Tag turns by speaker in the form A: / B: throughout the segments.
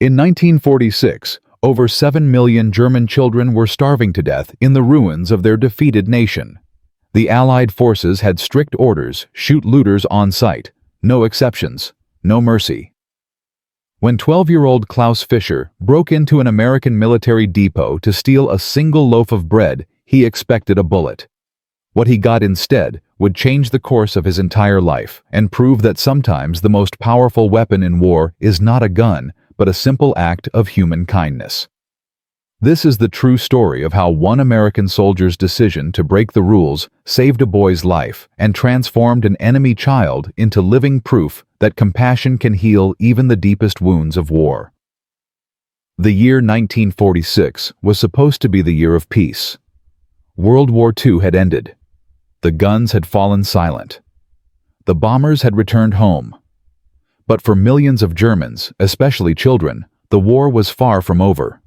A: In 1946, over 7 million German children were starving to death in the ruins of their defeated nation. The Allied forces had strict orders: shoot looters on sight, no exceptions, no mercy. When 12-year-old Klaus Fischer broke into an American military depot to steal a single loaf of bread, he expected a bullet. What he got instead would change the course of his entire life and prove that sometimes the most powerful weapon in war is not a gun, but a simple act of human kindness. This is the true story of how one American soldier's decision to break the rules saved a boy's life and transformed an enemy child into living proof that compassion can heal even the deepest wounds of war. The year 1946 was supposed to be the year of peace. World War II had ended. The guns had fallen silent. The bombers had returned home. But for millions of Germans, especially children, the war was far from over.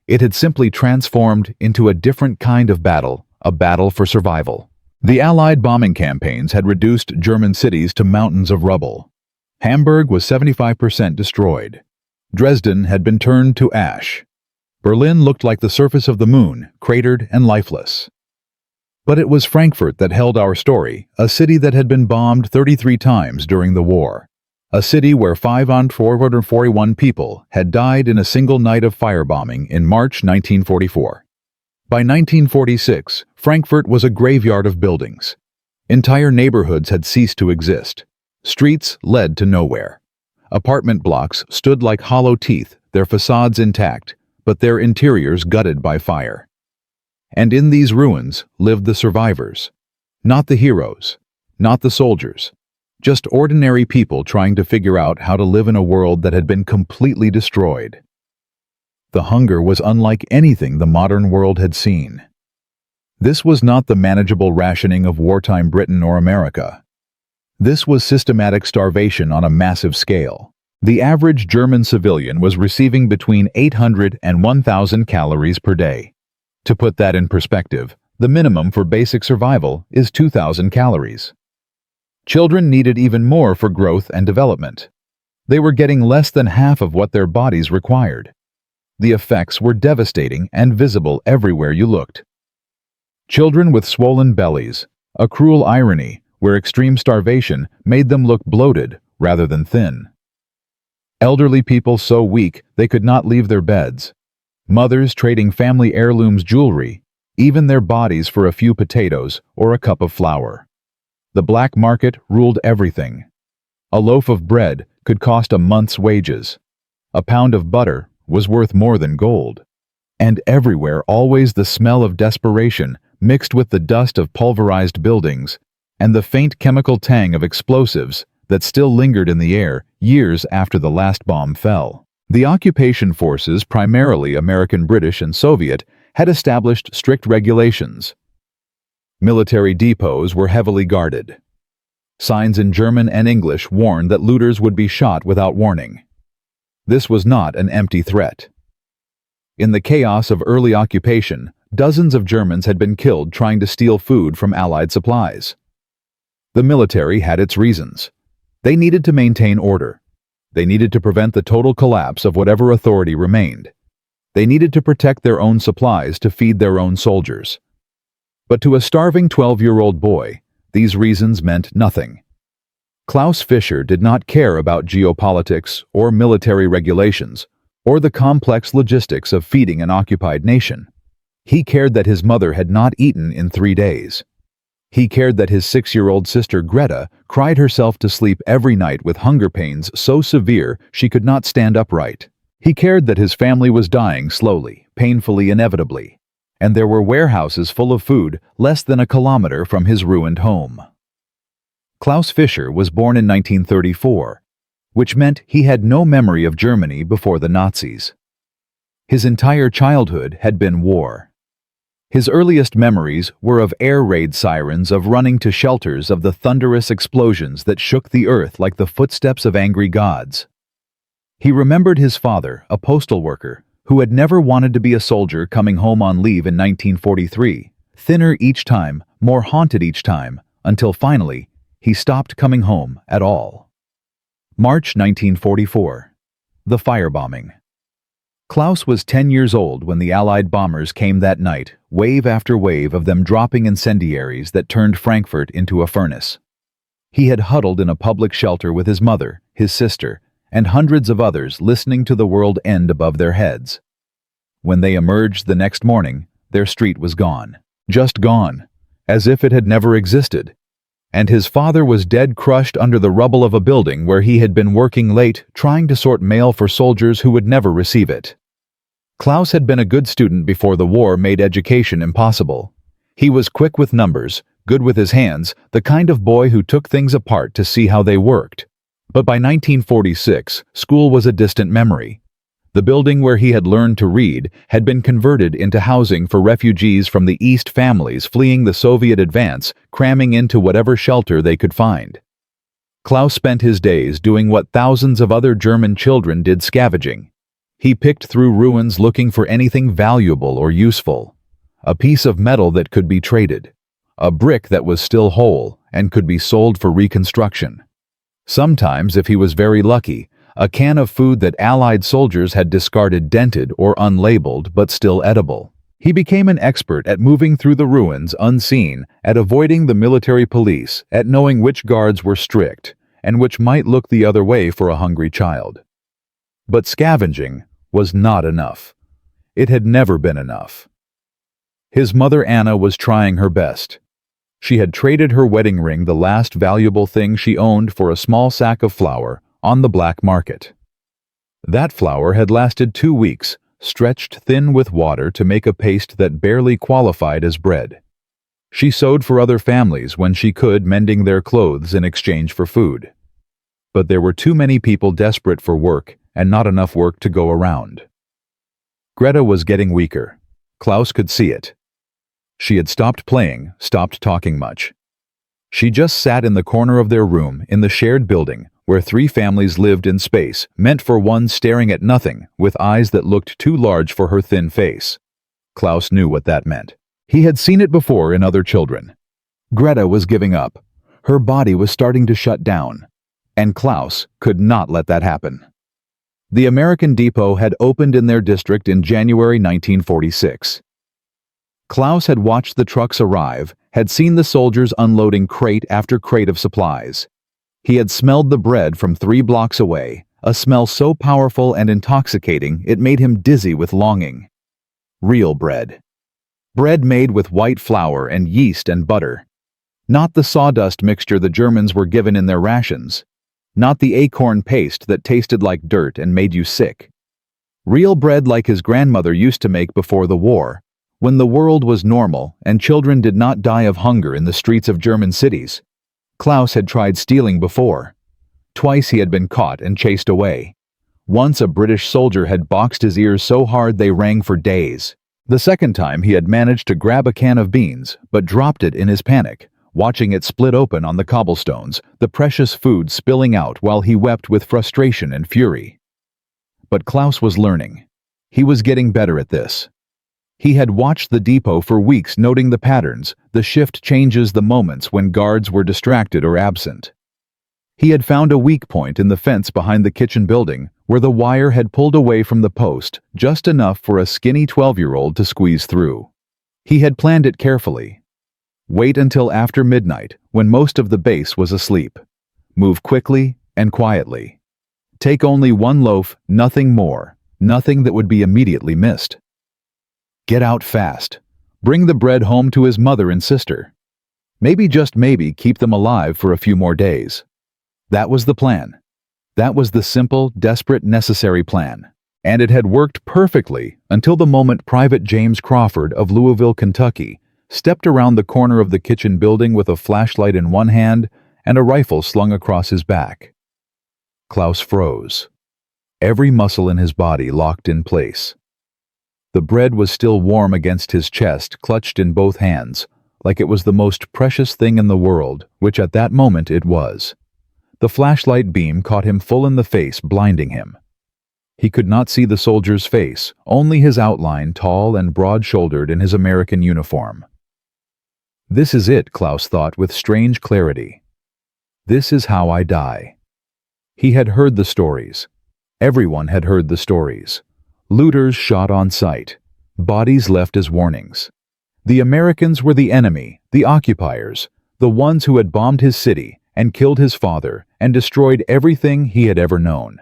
A: It had simply transformed into a different kind of battle, a battle for survival. The Allied bombing campaigns had reduced German cities to mountains of rubble. Hamburg was 75% destroyed. Dresden had been turned to ash. Berlin looked like the surface of the moon, cratered and lifeless. But it was Frankfurt that held our story, a city that had been bombed 33 times during the war. A city where 541 people had died in a single night of firebombing in March 1944. By 1946, Frankfurt was a graveyard of buildings. Entire neighborhoods had ceased to exist. Streets led to nowhere. Apartment blocks stood like hollow teeth, their facades intact, but their interiors gutted by fire. And in these ruins lived the survivors. Not the heroes, not the soldiers. Just ordinary people trying to figure out how to live in a world that had been completely destroyed. The hunger was unlike anything the modern world had seen. This was not the manageable rationing of wartime Britain or America. This was systematic starvation on a massive scale. The average German civilian was receiving between 800 and 1,000 calories per day. To put that in perspective, the minimum for basic survival is 2,000 calories. Children needed even more for growth and development. They were getting less than half of what their bodies required. The effects were devastating and visible everywhere you looked. Children with swollen bellies, a cruel irony where extreme starvation made them look bloated rather than thin. Elderly people so weak they could not leave their beds. Mothers trading family heirlooms jewelry, even their bodies for a few potatoes or a cup of flour. The black market ruled everything. A loaf of bread could cost a month's wages. A pound of butter was worth more than gold. And everywhere always the smell of desperation mixed with the dust of pulverized buildings and the faint chemical tang of explosives that still lingered in the air years after the last bomb fell. The occupation forces, primarily American, British, and Soviet, had established strict regulations. Military depots were heavily guarded. Signs in German and English warned that looters would be shot without warning. This was not an empty threat. In the chaos of early occupation, dozens of Germans had been killed trying to steal food from Allied supplies. The military had its reasons. They needed to maintain order. They needed to prevent the total collapse of whatever authority remained. They needed to protect their own supplies to feed their own soldiers. But to a starving 12-year-old boy, these reasons meant nothing. Klaus Fischer did not care about geopolitics or military regulations or the complex logistics of feeding an occupied nation. He cared that his mother had not eaten in 3 days. He cared that his 6-year-old sister Greta cried herself to sleep every night with hunger pains so severe she could not stand upright. He cared that his family was dying slowly, painfully, inevitably. And there were warehouses full of food less than a kilometer from his ruined home. Klaus Fischer was born in 1934, which meant he had no memory of Germany before the Nazis. His entire childhood had been war. His earliest memories were of air raid sirens, of running to shelters, of the thunderous explosions that shook the earth like the footsteps of angry gods. He remembered his father, a postal worker, who had never wanted to be a soldier, coming home on leave in 1943, thinner each time, more haunted each time, until finally, he stopped coming home at all. March 1944. The firebombing. Klaus was 10 years old when the Allied bombers came that night, wave after wave of them dropping incendiaries that turned Frankfurt into a furnace. He had huddled in a public shelter with his mother, his sister, and hundreds of others listening to the world end above their heads. When they emerged the next morning, their street was gone. Just gone, as if it had never existed. And his father was dead, crushed under the rubble of a building where he had been working late trying to sort mail for soldiers who would never receive it. Klaus had been a good student before the war made education impossible. He was quick with numbers, good with his hands, the kind of boy who took things apart to see how they worked. But by 1946, school was a distant memory. The building where he had learned to read had been converted into housing for refugees from the East, families fleeing the Soviet advance, cramming into whatever shelter they could find. Klaus spent his days doing what thousands of other German children did: scavenging. He picked through ruins looking for anything valuable or useful. A piece of metal that could be traded. A brick that was still whole and could be sold for reconstruction. Sometimes, if he was very lucky, a can of food that Allied soldiers had discarded, dented or unlabeled but still edible. He became an expert at moving through the ruins unseen, at avoiding the military police, at knowing which guards were strict and which might look the other way for a hungry child. But scavenging was not enough. It had never been enough. His mother Anna was trying her best. She had traded her wedding ring, the last valuable thing she owned, for a small sack of flour on the black market. That flour had lasted 2 weeks, stretched thin with water to make a paste that barely qualified as bread. She sewed for other families when she could, mending their clothes in exchange for food. But there were too many people desperate for work and not enough work to go around. Greta was getting weaker. Klaus could see it. She had stopped playing, stopped talking much. She just sat in the corner of their room in the shared building, where 3 families lived in space, meant for one, staring at nothing, with eyes that looked too large for her thin face. Klaus knew what that meant. He had seen it before in other children. Greta was giving up. Her body was starting to shut down. And Klaus could not let that happen. The American depot had opened in their district in January 1946. Klaus had watched the trucks arrive, had seen the soldiers unloading crate after crate of supplies. He had smelled the bread from 3 blocks away, a smell so powerful and intoxicating it made him dizzy with longing. Real bread. Bread made with white flour and yeast and butter. Not the sawdust mixture the Germans were given in their rations. Not the acorn paste that tasted like dirt and made you sick. Real bread like his grandmother used to make before the war, when the world was normal and children did not die of hunger in the streets of German cities. Klaus had tried stealing before. Twice he had been caught and chased away. Once a British soldier had boxed his ears so hard they rang for days. The second time he had managed to grab a can of beans, but dropped it in his panic, watching it split open on the cobblestones, the precious food spilling out while he wept with frustration and fury. But Klaus was learning. He was getting better at this. He had watched the depot for weeks, noting the patterns, the shift changes, the moments when guards were distracted or absent. He had found a weak point in the fence behind the kitchen building, where the wire had pulled away from the post just enough for a skinny 12-year-old to squeeze through. He had planned it carefully. Wait until after midnight, when most of the base was asleep. Move quickly and quietly. Take only 1 loaf, nothing more, nothing that would be immediately missed. Get out fast. Bring the bread home to his mother and sister. Maybe, just maybe, keep them alive for a few more days. That was the plan. That was the simple, desperate, necessary plan. And it had worked perfectly until the moment Private James Crawford of Louisville, Kentucky, stepped around the corner of the kitchen building with a flashlight in one hand and a rifle slung across his back. Klaus froze. Every muscle in his body locked in place. The bread was still warm against his chest, clutched in both hands, like it was the most precious thing in the world, which at that moment it was. The flashlight beam caught him full in the face, blinding him. He could not see the soldier's face, only his outline, tall and broad-shouldered in his American uniform. This is it, Klaus thought with strange clarity. This is how I die. He had heard the stories. Everyone had heard the stories. Looters shot on sight. Bodies left as warnings. The Americans were the enemy, the occupiers, the ones who had bombed his city and killed his father and destroyed everything he had ever known.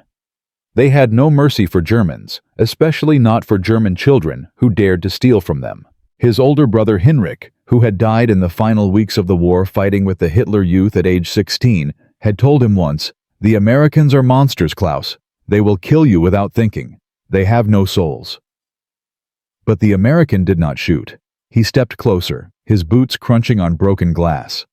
A: They had no mercy for Germans, especially not for German children who dared to steal from them. His older brother Heinrich, who had died in the final weeks of the war fighting with the Hitler Youth at age 16, had told him once, "The Americans are monsters, Klaus. They will kill you without thinking. They have no souls." But the American did not shoot. He stepped closer, his boots crunching on broken glass.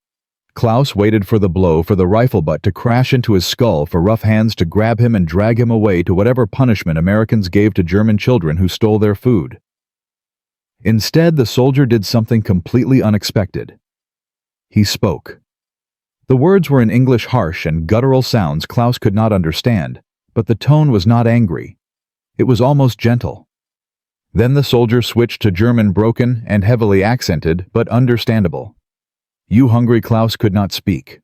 A: Klaus waited for the blow for the rifle butt to crash into his skull for rough hands to grab him and drag him away to whatever punishment Americans gave to German children who stole their food. Instead, the soldier did something completely unexpected. He spoke. The words were in English, harsh and guttural sounds Klaus could not understand, but the tone was not angry. It was almost gentle. Then the soldier switched to German, broken and heavily accented, but understandable. You hungry? Klaus could not speak,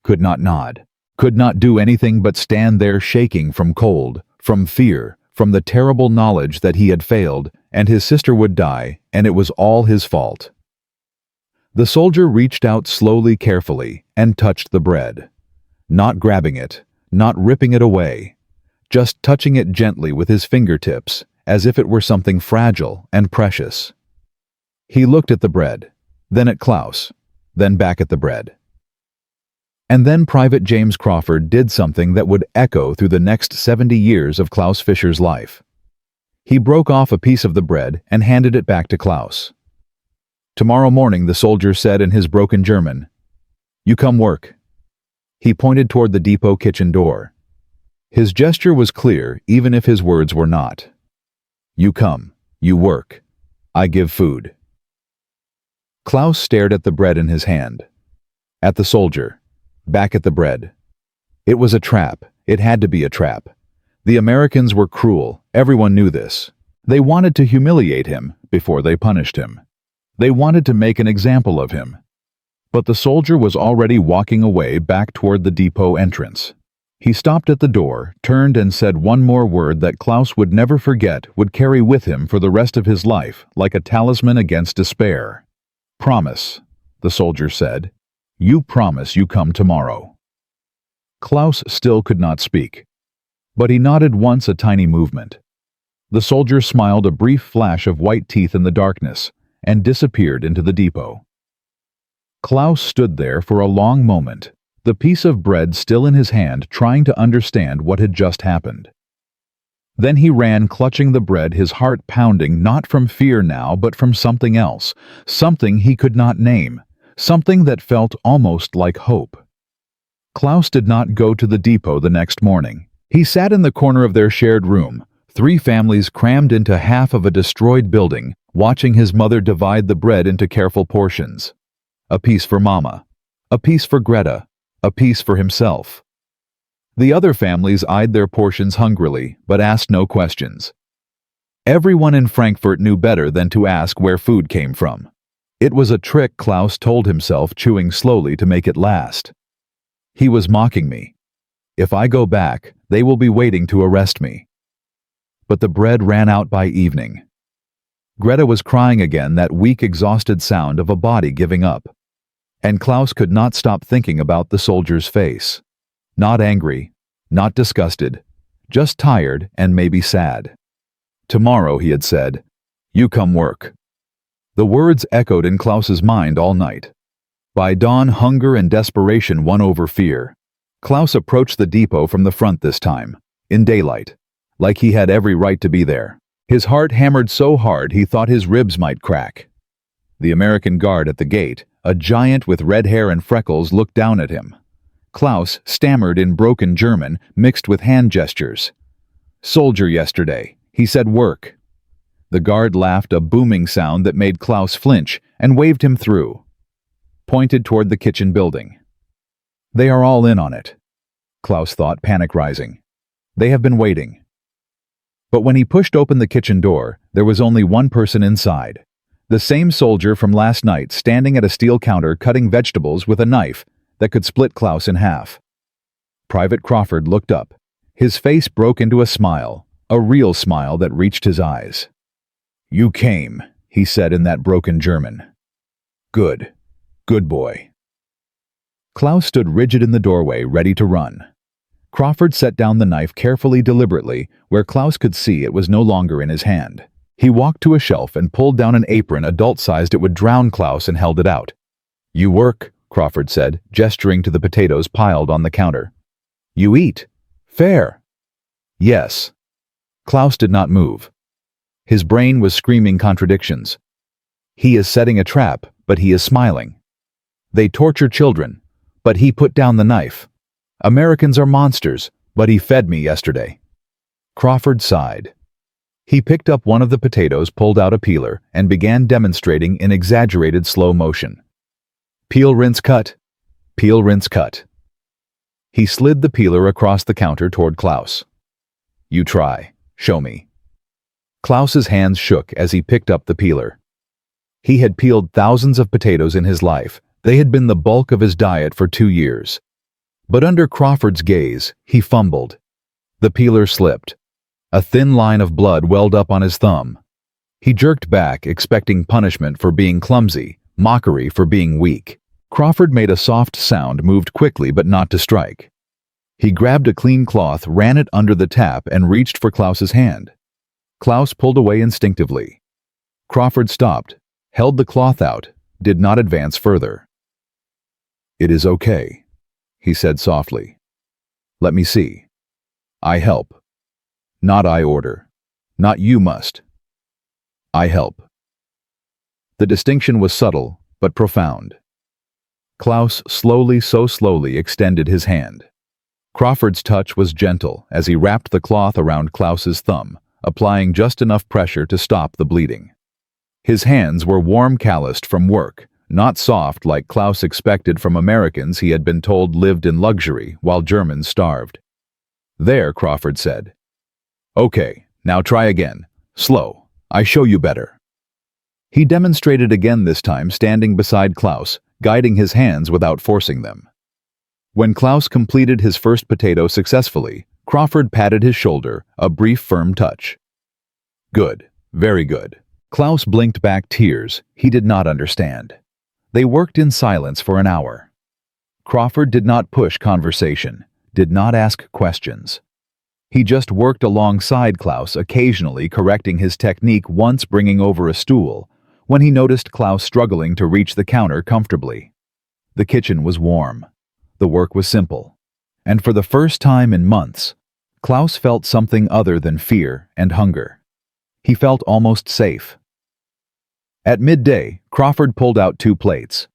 A: could not nod, could not do anything but stand there shaking from cold, from fear, from the terrible knowledge that he had failed, and his sister would die, and it was all his fault. The soldier reached out slowly, carefully, and touched the bread. Not grabbing it, not ripping it away, just touching it gently with his fingertips, as if it were something fragile and precious. He looked at the bread, then at Klaus, then back at the bread. And then Private James Crawford did something that would echo through the next 70 years of Klaus Fischer's life. He broke off a piece of the bread and handed it back to Klaus. "Tomorrow morning," the soldier said in his broken German, "you come work." He pointed toward the depot kitchen door. His gesture was clear, even if his words were not. "You come, you work. I give food." Klaus stared at the bread in his hand, at the soldier, back at the bread. It was a trap. It had to be a trap. The Americans were cruel. Everyone knew this. They wanted to humiliate him before they punished him. They wanted to make an example of him. But the soldier was already walking away back toward the depot entrance. He stopped at the door, turned and said one more word that Klaus would never forget, would carry with him for the rest of his life, like a talisman against despair. "Promise," the soldier said. "You promise you come tomorrow." Klaus still could not speak, but he nodded once, a tiny movement. The soldier smiled, a brief flash of white teeth in the darkness, and disappeared into the depot. Klaus stood there for a long moment, the piece of bread still in his hand, trying to understand what had just happened. Then he ran, clutching the bread, his heart pounding, not from fear now, but from something else, something he could not name, something that felt almost like hope. Klaus did not go to the depot the next morning. He sat in the corner of their shared room, 3 families crammed into half of a destroyed building, watching his mother divide the bread into careful portions. A piece for Mama, a piece for Greta, a piece for himself. The other families eyed their portions hungrily, but asked no questions. Everyone in Frankfurt knew better than to ask where food came from. It was a trick, Klaus told himself, chewing slowly to make it last. He was mocking me. If I go back, they will be waiting to arrest me. But the bread ran out by evening. Greta was crying again, that weak, exhausted sound of a body giving up. And Klaus could not stop thinking about the soldier's face. Not angry, not disgusted, just tired and maybe sad. "Tomorrow," he had said, "you come work." The words echoed in Klaus's mind all night. By dawn, hunger and desperation won over fear. Klaus approached the depot from the front this time, in daylight, like he had every right to be there. His heart hammered so hard he thought his ribs might crack. The American guard at the gate, a giant with red hair and freckles, looked down at him. Klaus stammered in broken German, mixed with hand gestures. "Soldier yesterday," he said, "work." The guard laughed, a booming sound that made Klaus flinch, and waved him through. Pointed toward the kitchen building. They are all in on it, Klaus thought, panic rising. They have been waiting. But when he pushed open the kitchen door, there was only one person inside. The same soldier from last night, standing at a steel counter cutting vegetables with a knife that could split Klaus in half. Private Crawford looked up, His face broke into a smile, a real smile that reached his eyes. "You came," he said in that broken German. "Good. Good boy." Klaus stood rigid in the doorway, ready to run. Crawford set down the knife carefully, deliberately, where Klaus could see it was no longer in his hand. He walked to a shelf and pulled down an apron adult-sized it would drown Klaus and held it out. "You work," Crawford said, gesturing to the potatoes piled on the counter. "You eat. Fair." "Yes." Klaus did not move. His brain was screaming contradictions. He is setting a trap, but he is smiling. They torture children, but he put down the knife. Americans are monsters, but he fed me yesterday. Crawford sighed. He picked up one of the potatoes, pulled out a peeler, and began demonstrating in exaggerated slow motion. Peel, rinse, cut. Peel, rinse, cut. He slid the peeler across the counter toward Klaus. "You try. Show me." Klaus's hands shook as he picked up the peeler. He had peeled thousands of potatoes in his life. They had been the bulk of his diet for 2 years. But under Crawford's gaze, he fumbled. The peeler slipped. A thin line of blood welled up on his thumb. He jerked back, expecting punishment for being clumsy, mockery for being weak. Crawford made a soft sound, moved quickly but not to strike. He grabbed a clean cloth, ran it under the tap, and reached for Klaus's hand. Klaus pulled away instinctively. Crawford stopped, held the cloth out, did not advance further. "It is okay," he said softly. "Let me see. I help. Not I order. Not you must. I help." The distinction was subtle, but profound. Klaus slowly, so slowly, extended his hand. Crawford's touch was gentle as he wrapped the cloth around Klaus's thumb, applying just enough pressure to stop the bleeding. His hands were warm, calloused from work, not soft like Klaus expected from Americans he had been told lived in luxury while Germans starved. "There," Crawford said. "Okay, now try again. Slow. I show you better." He demonstrated again, this time standing beside Klaus, guiding his hands without forcing them. When Klaus completed his first potato successfully, Crawford patted his shoulder, a brief, firm touch. "Good. Very good." Klaus blinked back tears he did not understand. They worked in silence for an hour. Crawford did not push conversation, did not ask questions. He just worked alongside Klaus, occasionally correcting his technique, once bringing over a stool, when he noticed Klaus struggling to reach the counter comfortably. The kitchen was warm. The work was simple. And for the first time in months, Klaus felt something other than fear and hunger. He felt almost safe. At midday, Crawford pulled out 2 plates.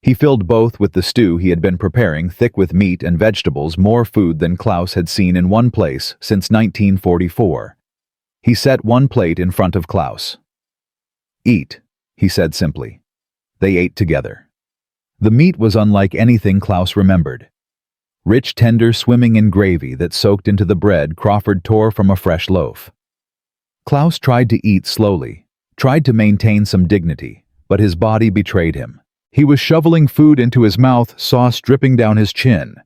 A: He filled both with the stew he had been preparing, thick with meat and vegetables, more food than Klaus had seen in one place since 1944. He set one plate in front of Klaus. "Eat," he said simply. They ate together. The meat was unlike anything Klaus remembered. Rich, tender, swimming in gravy that soaked into the bread Crawford tore from a fresh loaf. Klaus tried to eat slowly, tried to maintain some dignity, but his body betrayed him. He was shoveling food into his mouth, sauce dripping down his chin.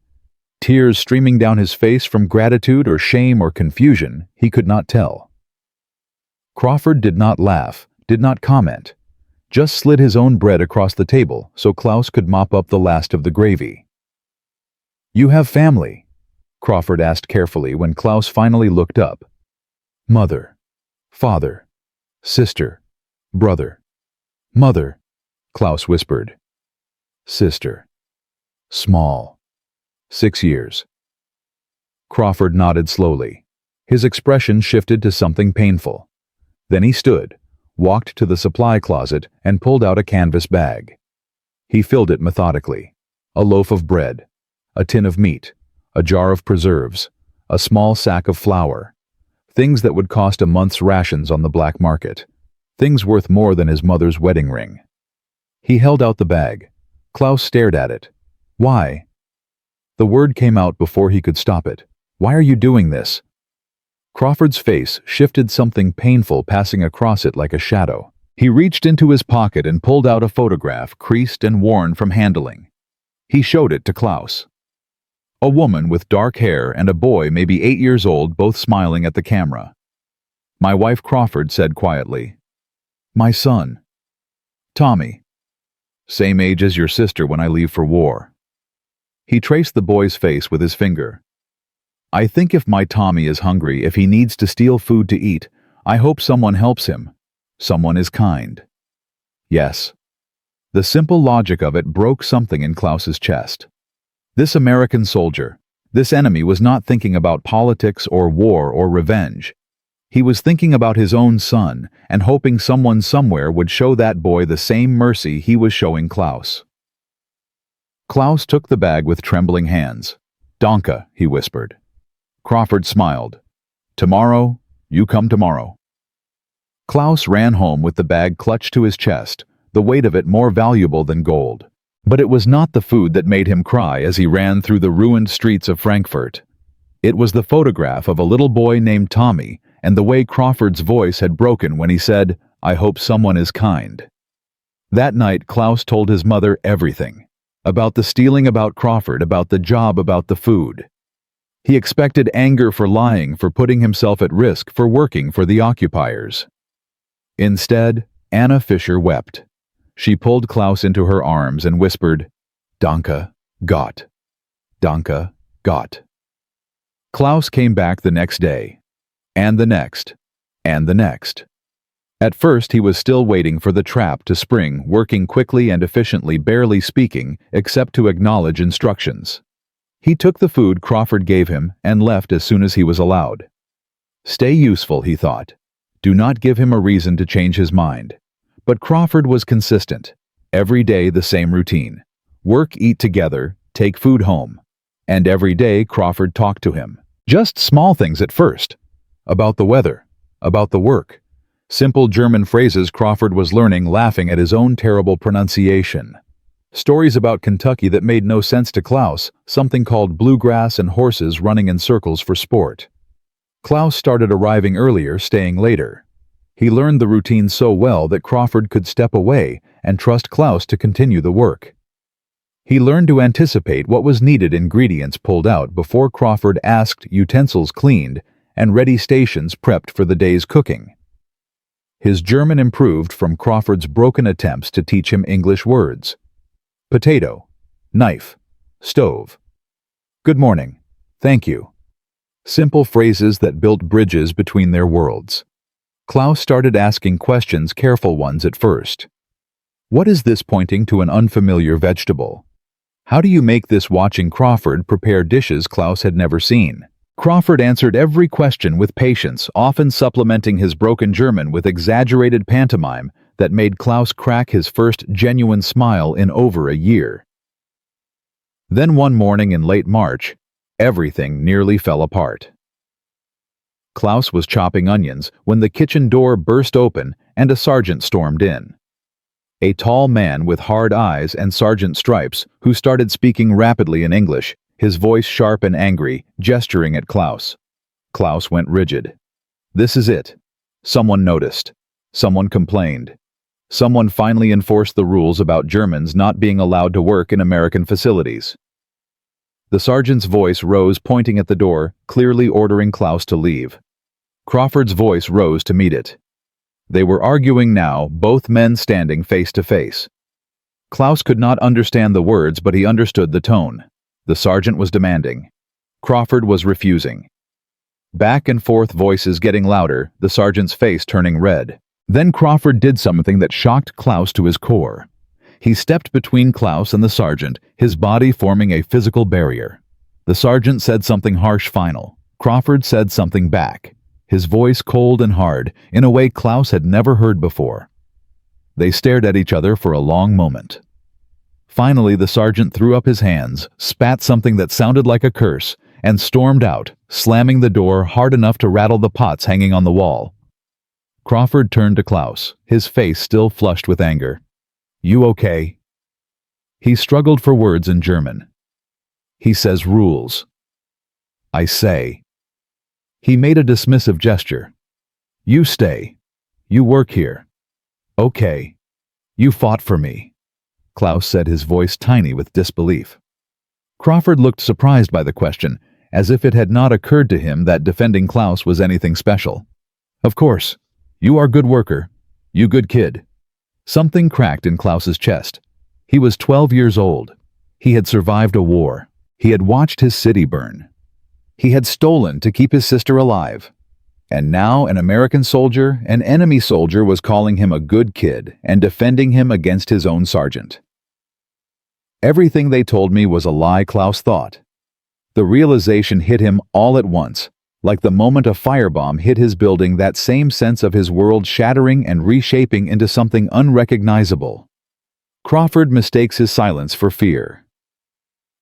A: Tears streaming down his face from gratitude or shame or confusion, he could not tell. Crawford did not laugh, did not comment, just slid his own bread across the table so Klaus could mop up the last of the gravy. "You have family?" Crawford asked carefully when Klaus finally looked up. "Mother, father, sister, brother, mother," Klaus whispered. "Sister. Small. 6 years." Crawford nodded slowly. His expression shifted to something painful. Then he stood, walked to the supply closet, and pulled out a canvas bag. He filled it methodically. A loaf of bread, a tin of meat, a jar of preserves, a small sack of flour. Things that would cost a month's rations on the black market. Things worth more than his mother's wedding ring. He held out the bag. Klaus stared at it. "Why?" The word came out before he could stop it. "Why are you doing this?" Crawford's face shifted, something painful passing across it like a shadow. He reached into his pocket and pulled out a photograph, creased and worn from handling. He showed it to Klaus. A woman with dark hair and a boy maybe 8 years old, both smiling at the camera. My wife Crawford said quietly. My son. Tommy. Same age as your sister when I leave for war. He traced the boy's face with his finger. I think if my Tommy is hungry, if he needs to steal food to eat, I hope someone helps him. Someone is kind. Yes. The simple logic of it broke something in Klaus's chest. This American soldier, this enemy, was not thinking about politics or war or revenge. He was thinking about his own son and hoping someone somewhere would show that boy the same mercy he was showing Klaus. Klaus took the bag with trembling hands. Danke, he whispered. Crawford smiled. Tomorrow, you come tomorrow. Klaus ran home with the bag clutched to his chest, the weight of it more valuable than gold. But it was not the food that made him cry as he ran through the ruined streets of Frankfurt. It was the photograph of a little boy named Tommy and the way Crawford's voice had broken when he said, I hope someone is kind. That night, Klaus told his mother everything. About the stealing, about Crawford, about the job, about the food. He expected anger for lying, for putting himself at risk, for working for the occupiers. Instead, Anna Fischer wept. She pulled Klaus into her arms and whispered, Danke, Gott. Danke, Gott. Klaus came back the next day, and the next, and the next. At first he was still waiting for the trap to spring, working quickly and efficiently, barely speaking except to acknowledge instructions. He took the food Crawford gave him and left as soon as he was allowed. Stay useful, he thought. Do not give him a reason to change his mind. But Crawford was consistent. Every day the same routine. Work, eat together, take food home. And every day Crawford talked to him. Just small things at first. About the weather. About the work. Simple German phrases Crawford was learning, laughing at his own terrible pronunciation. Stories about Kentucky that made no sense to Klaus, something called bluegrass and horses running in circles for sport. Klaus started arriving earlier, staying later. He learned the routine so well that Crawford could step away and trust Klaus to continue the work. He learned to anticipate what was needed, ingredients pulled out before Crawford asked, utensils cleaned, and ready stations prepped for the day's cooking. His German improved from Crawford's broken attempts to teach him English words. Potato, knife, stove. Good morning, thank you. Simple phrases that built bridges between their worlds. Klaus started asking questions, careful ones at first. What is this, pointing to an unfamiliar vegetable? How do you make this, watching Crawford prepare dishes Klaus had never seen? Crawford answered every question with patience, often supplementing his broken German with exaggerated pantomime that made Klaus crack his first genuine smile in over a year. Then one morning in late March, everything nearly fell apart. Klaus was chopping onions when the kitchen door burst open and a sergeant stormed in. A tall man with hard eyes and sergeant stripes who started speaking rapidly in English, his voice sharp and angry, gesturing at Klaus. Klaus went rigid. This is it. Someone noticed. Someone complained. Someone finally enforced the rules about Germans not being allowed to work in American facilities. The sergeant's voice rose, pointing at the door, clearly ordering Klaus to leave. Crawford's voice rose to meet it. They were arguing now, both men standing face to face. Klaus could not understand the words, but he understood the tone. The sergeant was demanding. Crawford was refusing. Back and forth, voices getting louder, the sergeant's face turning red. Then Crawford did something that shocked Klaus to his core. He stepped between Klaus and the sergeant, his body forming a physical barrier. The sergeant said something harsh, final. Crawford said something back. His voice cold and hard, in a way Klaus had never heard before. They stared at each other for a long moment. Finally, the sergeant threw up his hands, spat something that sounded like a curse, and stormed out, slamming the door hard enough to rattle the pots hanging on the wall. Crawford turned to Klaus, his face still flushed with anger. You okay? He struggled for words in German. He says rules. I say. He made a dismissive gesture. You stay. You work here. Okay. You fought for me. Klaus said, his voice tiny with disbelief. Crawford looked surprised by the question, as if it had not occurred to him that defending Klaus was anything special. Of course. You are good worker. You good kid. Something cracked in Klaus's chest. He was 12 years old. He had survived a war. He had watched his city burn. He had stolen to keep his sister alive. And now an American soldier, an enemy soldier, was calling him a good kid and defending him against his own sergeant. Everything they told me was a lie, Klaus thought. The realization hit him all at once, like the moment a firebomb hit his building, that same sense of his world shattering and reshaping into something unrecognizable. Crawford mistakes his silence for fear.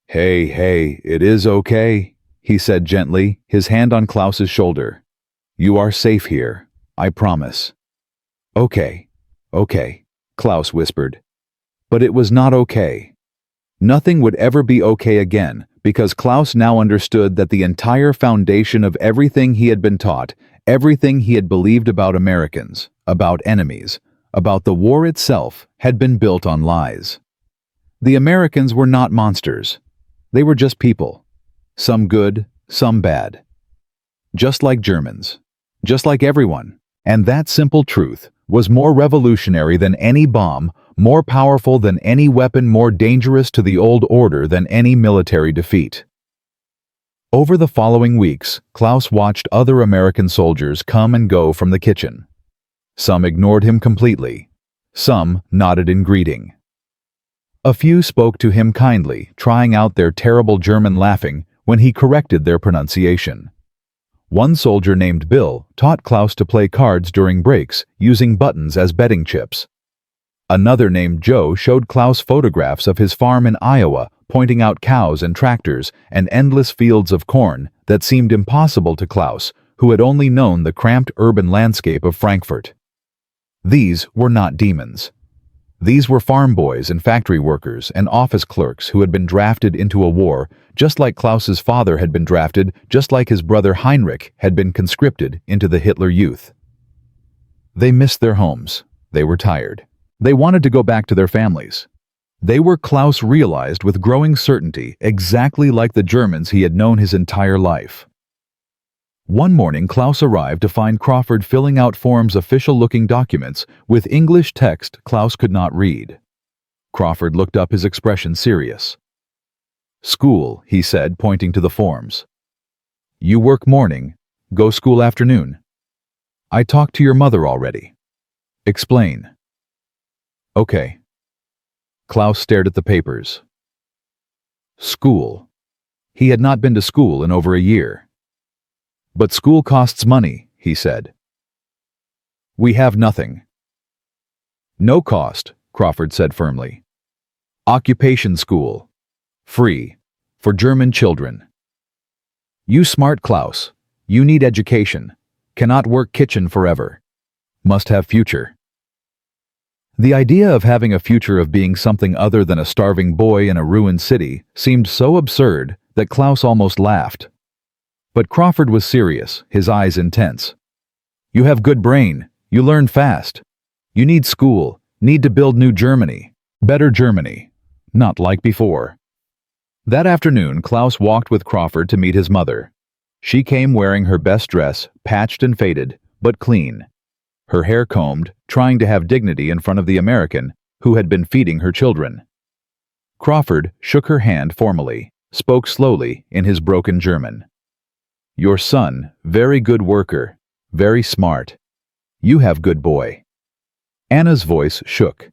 A: Hey, it is okay, he said gently, his hand on Klaus's shoulder. You are safe here, I promise. Okay, Klaus whispered. But it was not okay. Nothing would ever be okay again, because Klaus now understood that the entire foundation of everything he had been taught, everything he had believed about Americans, about enemies, about the war itself, had been built on lies. The Americans were not monsters. They were just people. Some good, some bad. Just like Germans. Just like everyone. And that simple truth was more revolutionary than any bomb, more powerful than any weapon, more dangerous to the old order than any military defeat. Over the following weeks, Klaus watched other American soldiers come and go from the kitchen. Some ignored him completely. Some nodded in greeting. A few spoke to him kindly, trying out their terrible German, laughing when he corrected their pronunciation. One soldier named Bill taught Klaus to play cards during breaks, using buttons as betting chips. Another named Joe showed Klaus photographs of his farm in Iowa, pointing out cows and tractors and endless fields of corn that seemed impossible to Klaus, who had only known the cramped urban landscape of Frankfurt. These were not demons. These were farm boys and factory workers and office clerks who had been drafted into a war, just like Klaus's father had been drafted, just like his brother Heinrich had been conscripted into the Hitler Youth. They missed their homes. They were tired. They wanted to go back to their families. They were, Klaus realized with growing certainty, exactly like the Germans he had known his entire life. One morning, Klaus arrived to find Crawford filling out forms, official-looking documents with English text Klaus could not read. Crawford looked up, his expression serious. School, he said, pointing to the forms. You work morning, go school afternoon. I talked to your mother already. Explain. Okay. Klaus stared at the papers. School. He had not been to school in over a year. But school costs money, he said. We have nothing. No cost, Crawford said firmly. Occupation school. Free. For German children. You smart, Klaus. You need education. Cannot work kitchen forever. Must have future. The idea of having a future, of being something other than a starving boy in a ruined city, seemed so absurd that Klaus almost laughed. But Crawford was serious, his eyes intense. You have good brain. You learn fast. You need school. Need to build new Germany. Better Germany. Not like before. That afternoon, Klaus walked with Crawford to meet his mother. She came wearing her best dress, patched and faded, but clean. Her hair combed, trying to have dignity in front of the American who had been feeding her children. Crawford shook her hand formally, spoke slowly in his broken German. Your son, very good worker, very smart. You have good boy. Anna's voice shook.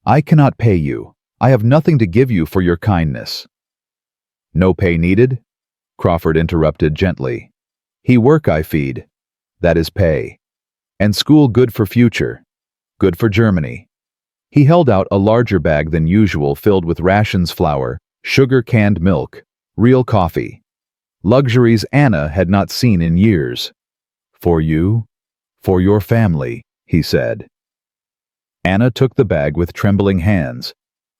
A: I cannot pay you. I have nothing to give you for your kindness. No pay needed? Crawford interrupted gently. He work I feed. That is pay. And school good for future. Good for Germany. He held out a larger bag than usual, filled with rations, flour, sugar, canned milk, real coffee. Luxuries Anna had not seen in years. For you? For your family, he said. Anna took the bag with trembling hands.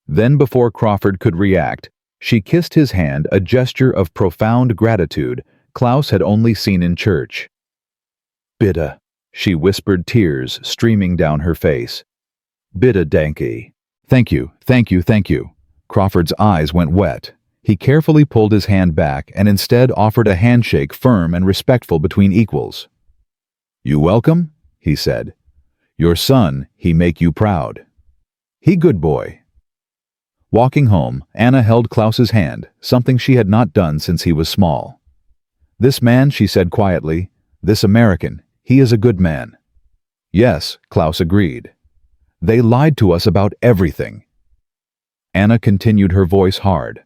A: Then, before Crawford could react, she kissed his hand, a gesture of profound gratitude Klaus had only seen in church. Bitte, she whispered, tears streaming down her face. Bitte, danke. Thank you, thank you, thank you. Crawford's eyes went wet. He carefully pulled his hand back and instead offered a handshake firm and respectful between equals. "You welcome?" he said. "Your son, he make you proud. He good boy." Walking home, Anna held Klaus's hand, something she had not done since he was small. "This man," she said quietly, "this American, he is a good man." "Yes," Klaus agreed. "They lied to us about everything." Anna continued, her voice hard.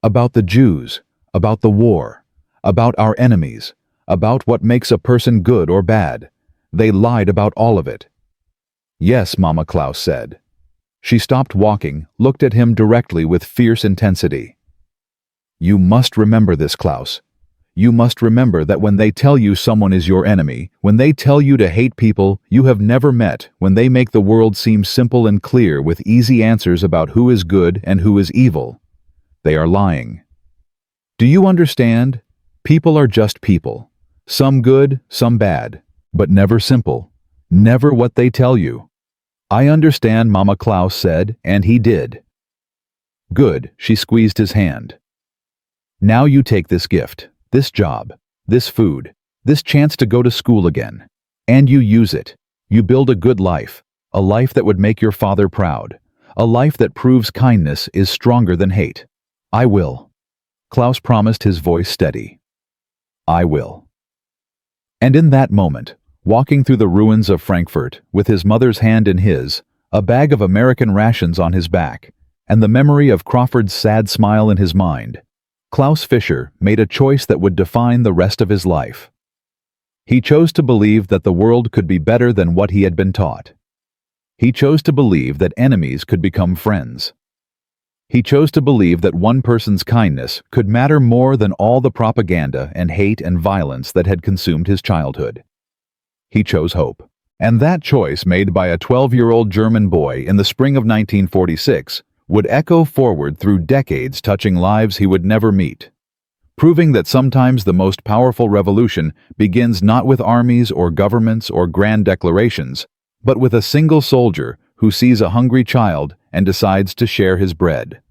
A: "About the Jews, about the war, about our enemies, about what makes a person good or bad. They lied about all of it." "Yes, Mama," Klaus said. She stopped walking, looked at him directly with fierce intensity. "You must remember this, Klaus. You must remember that when they tell you someone is your enemy, when they tell you to hate people you have never met, when they make the world seem simple and clear with easy answers about who is good and who is evil, they are lying. Do you understand? People are just people. Some good, some bad, but never simple. Never what they tell you." "I understand," Mama Klaus said, and he did. "Good," she squeezed his hand. "Now you take this gift, this job, this food, this chance to go to school again, and you use it. You build a good life, a life that would make your father proud, a life that proves kindness is stronger than hate. I will." Klaus promised, his voice steady. "I will." And in that moment, walking through the ruins of Frankfurt, with his mother's hand in his, a bag of American rations on his back, and the memory of Crawford's sad smile in his mind, Klaus Fischer made a choice that would define the rest of his life. He chose to believe that the world could be better than what he had been taught. He chose to believe that enemies could become friends. He chose to believe that one person's kindness could matter more than all the propaganda and hate and violence that had consumed his childhood. He chose hope. And that choice, made by a 12-year-old German boy in the spring of 1946, would echo forward through decades, touching lives he would never meet, proving that sometimes the most powerful revolution begins not with armies or governments or grand declarations, but with a single soldier who sees a hungry child and decides to share his bread.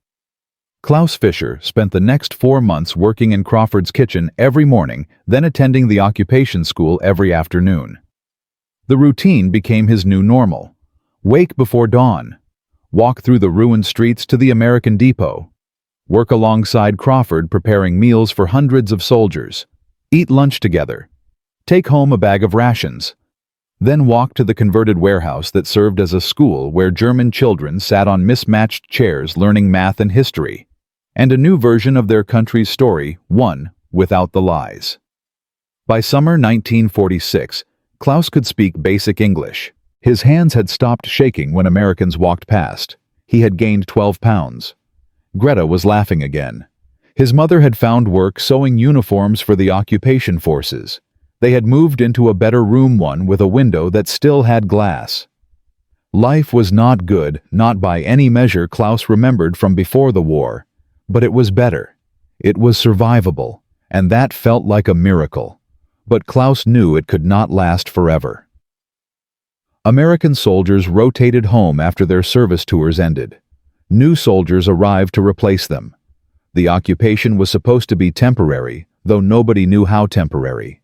A: Klaus Fischer spent the next 4 months working in Crawford's kitchen every morning, then attending the occupation school every afternoon. The routine became his new normal. Wake before dawn. Walk through the ruined streets to the American depot. Work alongside Crawford preparing meals for hundreds of soldiers. Eat lunch together. Take home a bag of rations. Then walk to the converted warehouse that served as a school where German children sat on mismatched chairs learning math and history, and a new version of their country's story, one without the lies. By summer 1946, Klaus could speak basic English. His hands had stopped shaking when Americans walked past. He had gained 12 pounds. Greta was laughing again. His mother had found work sewing uniforms for the occupation forces. They had moved into a better room, one with a window that still had glass. Life was not good, not by any measure Klaus remembered from before the war, but it was better. It was survivable, and that felt like a miracle. But Klaus knew it could not last forever. American soldiers rotated home after their service tours ended. New soldiers arrived to replace them. The occupation was supposed to be temporary, though nobody knew how temporary.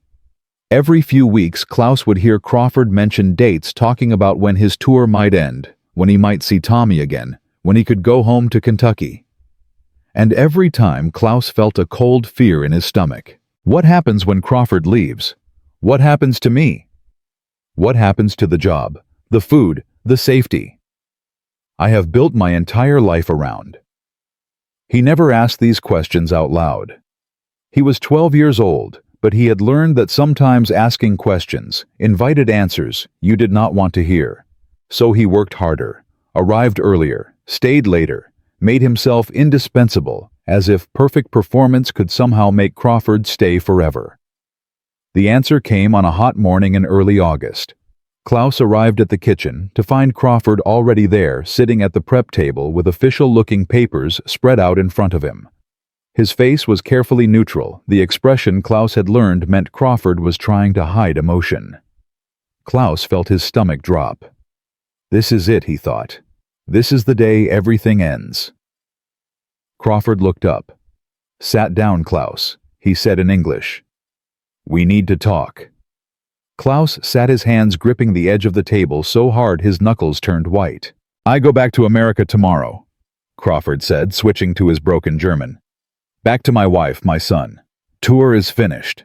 A: Every few weeks, Klaus would hear Crawford mention dates, talking about when his tour might end, when he might see Tommy again, when he could go home to Kentucky. And every time Klaus felt a cold fear in his stomach. What happens when Crawford leaves? What happens to me? What happens to the job, the food, the safety I have built my entire life around? He never asked these questions out loud. He was 12 years old, but he had learned that sometimes asking questions invited answers you did not want to hear. So he worked harder, arrived earlier, stayed later, made himself indispensable, as if perfect performance could somehow make Crawford stay forever. The answer came on a hot morning in early August. Klaus arrived at the kitchen to find Crawford already there, sitting at the prep table with official-looking papers spread out in front of him. His face was carefully neutral. The expression Klaus had learned meant Crawford was trying to hide emotion. Klaus felt his stomach drop. This is it, he thought. This is the day everything ends. Crawford looked up. "Sat down, Klaus," he said in English. "We need to talk." Klaus sat, his hands gripping the edge of the table so hard his knuckles turned white. "I go back to America tomorrow," Crawford said, switching to his broken German. "Back to my wife, my son. Tour is finished."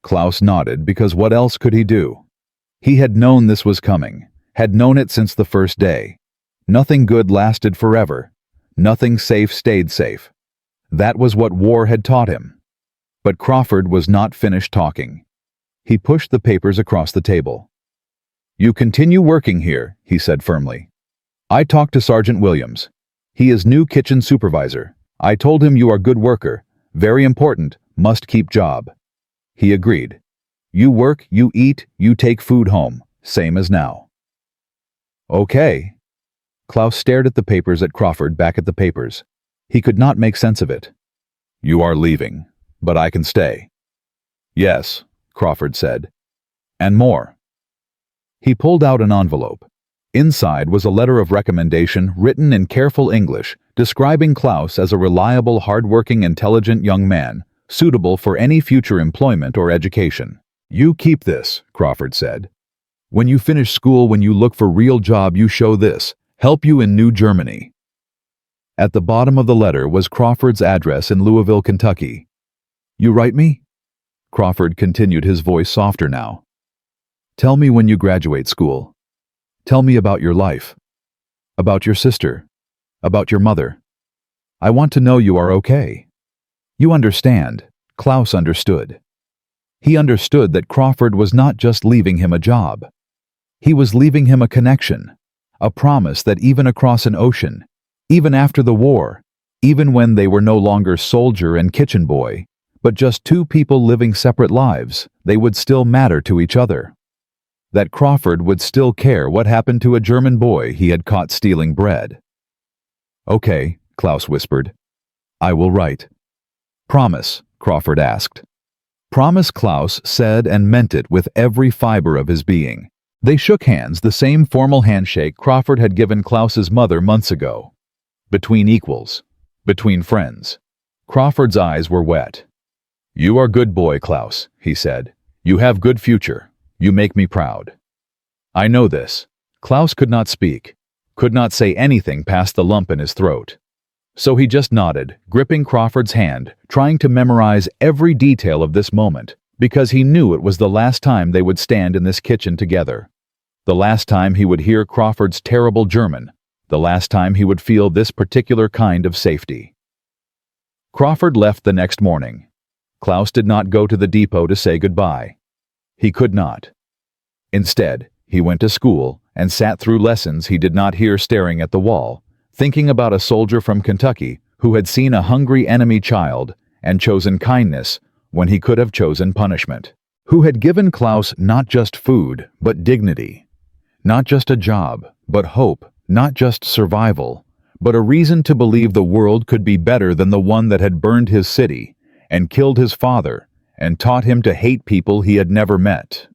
A: Klaus nodded, because what else could he do? He had known this was coming, had known it since the first day. Nothing good lasted forever. Nothing safe stayed safe. That was what war had taught him. But Crawford was not finished talking. He pushed the papers across the table. "You continue working here," he said firmly. "I talked to Sergeant Williams. He is new kitchen supervisor. I told him you are good worker, very important, must keep job." He agreed. "You work, you eat, you take food home, same as now." "Okay." Klaus stared at the papers, at Crawford, back at the papers. He could not make sense of it. "You are leaving, but I can stay." "Yes," Crawford said. "And more." He pulled out an envelope. Inside was a letter of recommendation written in careful English, describing Klaus as a reliable, hard-working, intelligent young man, suitable for any future employment or education. "You keep this," Crawford said. "When you finish school, when you look for real job, you show this. Help you in New Germany." At the bottom of the letter was Crawford's address in Louisville, Kentucky. "You write me?" Crawford continued, his voice softer now. "Tell me when you graduate school. Tell me about your life. About your sister. About your mother. I want to know you are okay." You understand. Klaus understood. He understood that Crawford was not just leaving him a job. He was leaving him a connection, a promise that even across an ocean, even after the war, even when they were no longer soldier and kitchen boy, but just two people living separate lives, they would still matter to each other. That Crawford would still care what happened to a German boy he had caught stealing bread. "Okay," Klaus whispered. "I will write." "Promise?" Crawford asked. "Promise," Klaus said, and meant it with every fiber of his being. They shook hands, the same formal handshake Crawford had given Klaus's mother months ago. Between equals. Between friends. Crawford's eyes were wet. "You are good boy, Klaus," he said. "You have good future. You make me proud." "I know this." Klaus could not speak, could not say anything past the lump in his throat. So he just nodded, gripping Crawford's hand, trying to memorize every detail of this moment, because he knew it was the last time they would stand in this kitchen together. The last time he would hear Crawford's terrible German, the last time he would feel this particular kind of safety. Crawford left the next morning. Klaus did not go to the depot to say goodbye. He could not. Instead, he went to school and sat through lessons he did not hear, staring at the wall, thinking about a soldier from Kentucky who had seen a hungry enemy child and chosen kindness when he could have chosen punishment, who had given Klaus not just food, but dignity, not just a job, but hope, not just survival, but a reason to believe the world could be better than the one that had burned his city and killed his father and taught him to hate people he had never met.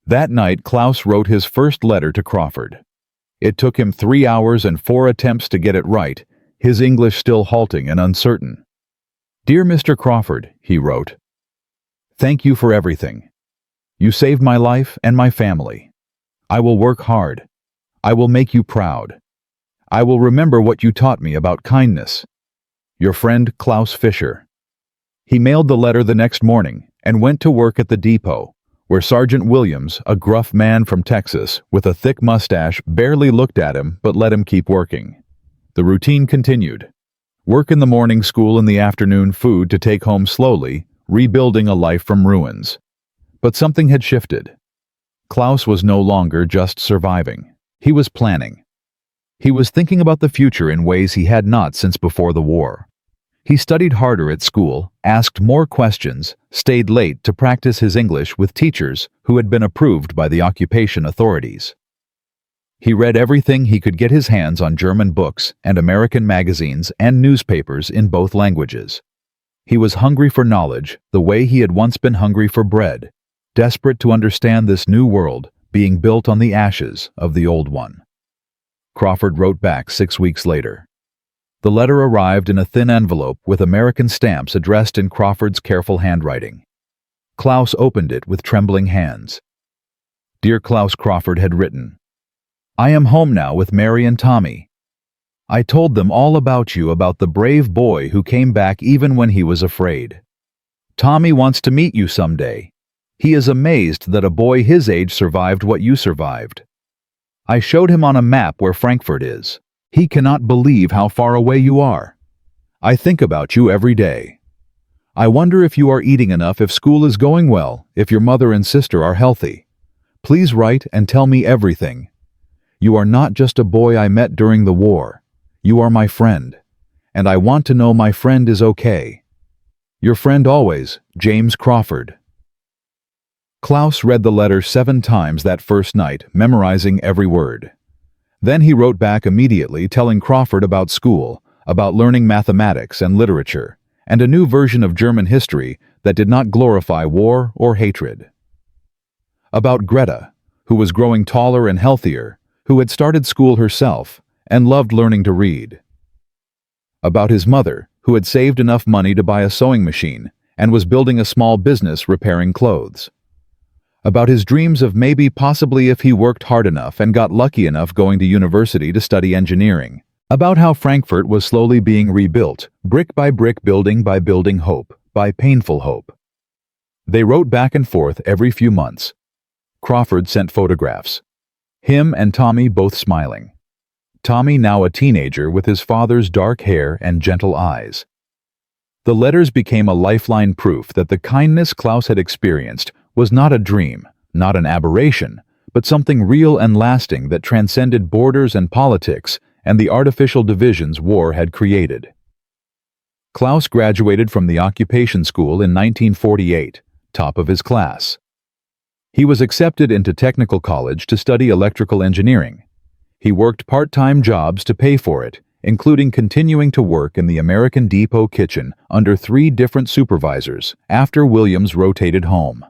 A: That night, Klaus wrote his first letter to Crawford. It took him 3 hours and 4 attempts to get it right, his English still halting and uncertain. "Dear Mr. Crawford," he wrote, "thank you for everything. You saved my life and my family. I will work hard. I will make you proud. I will remember what you taught me about kindness. Your friend Klaus Fischer." He mailed the letter the next morning and went to work at the depot, where Sergeant Williams, a gruff man from Texas with a thick mustache, barely looked at him but let him keep working. The routine continued. Work in the morning, school in the afternoon, food to take home slowly, rebuilding a life from ruins. But something had shifted. Klaus was no longer just surviving. He was planning. He was thinking about the future in ways he had not since before the war. He studied harder at school, asked more questions, stayed late to practice his English with teachers who had been approved by the occupation authorities. He read everything he could get his hands on, German books and American magazines and newspapers in both languages. He was hungry for knowledge, the way he had once been hungry for bread, desperate to understand this new world being built on the ashes of the old one. Crawford wrote back 6 weeks later. The letter arrived in a thin envelope with American stamps addressed in Crawford's careful handwriting. Klaus opened it with trembling hands. Dear Klaus, Crawford had written, I am home now with Mary and Tommy. I told them all about you, about the brave boy who came back even when he was afraid. Tommy wants to meet you someday. He is amazed that a boy his age survived what you survived. I showed him on a map where Frankfurt is. He cannot believe how far away you are. I think about you every day. I wonder if you are eating enough, if school is going well, if your mother and sister are healthy. Please write and tell me everything. You are not just a boy I met during the war. You are my friend. And I want to know my friend is okay. Your friend always, James Crawford. Klaus read the letter 7 times that first night, memorizing every word. Then he wrote back immediately, telling Crawford about school, about learning mathematics and literature, and a new version of German history that did not glorify war or hatred. About Greta, who was growing taller and healthier, who had started school herself and loved learning to read. About his mother, who had saved enough money to buy a sewing machine and was building a small business repairing clothes. About his dreams of maybe, possibly, if he worked hard enough and got lucky enough, going to university to study engineering. About how Frankfurt was slowly being rebuilt, brick by brick, building by building, hope by painful hope. They wrote back and forth every few months. Crawford sent photographs. Him and Tommy both smiling. Tommy now a teenager with his father's dark hair and gentle eyes. The letters became a lifeline, proof that the kindness Klaus had experienced was not a dream, not an aberration, but something real and lasting that transcended borders and politics and the artificial divisions war had created. Klaus graduated from the occupation school in 1948, top of his class. He was accepted into technical college to study electrical engineering. He worked part-time jobs to pay for it, including continuing to work in the American Depot kitchen under 3 different supervisors after Williams rotated home.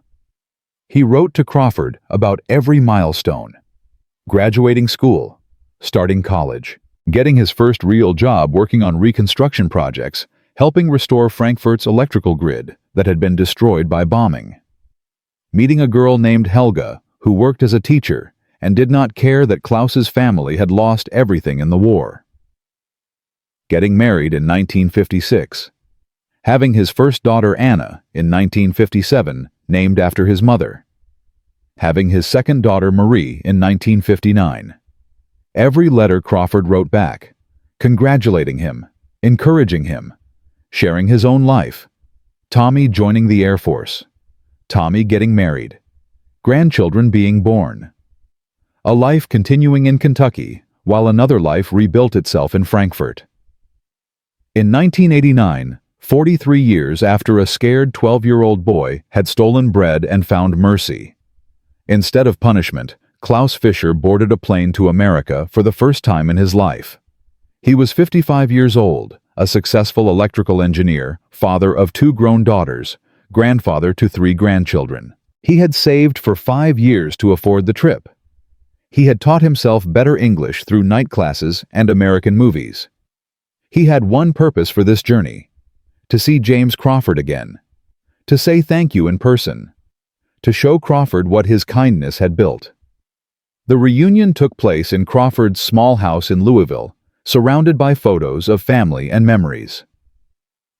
A: He wrote to Crawford about every milestone: graduating school, starting college, getting his first real job working on reconstruction projects, helping restore Frankfurt's electrical grid that had been destroyed by bombing, meeting a girl named Helga who worked as a teacher and did not care that Klaus's family had lost everything in the war, getting married in 1956, having his first daughter Anna in 1957, named after his mother, having his second daughter Marie in 1959. Every letter Crawford wrote back, congratulating him, encouraging him, sharing his own life. Tommy joining the Air Force, Tommy getting married, grandchildren being born, a life continuing in Kentucky while another life rebuilt itself in Frankfurt. In 1989, 43 years after a scared 12-year-old boy had stolen bread and found mercy. Instead of punishment, Klaus Fischer boarded a plane to America for the first time in his life. He was 55 years old, a successful electrical engineer, father of 2 grown daughters, grandfather to 3 grandchildren. He had saved for 5 years to afford the trip. He had taught himself better English through night classes and American movies. He had one purpose for this journey: to see James Crawford again, to say thank you in person, to show Crawford what his kindness had built. The reunion took place in Crawford's small house in Louisville, surrounded by photos of family and memories.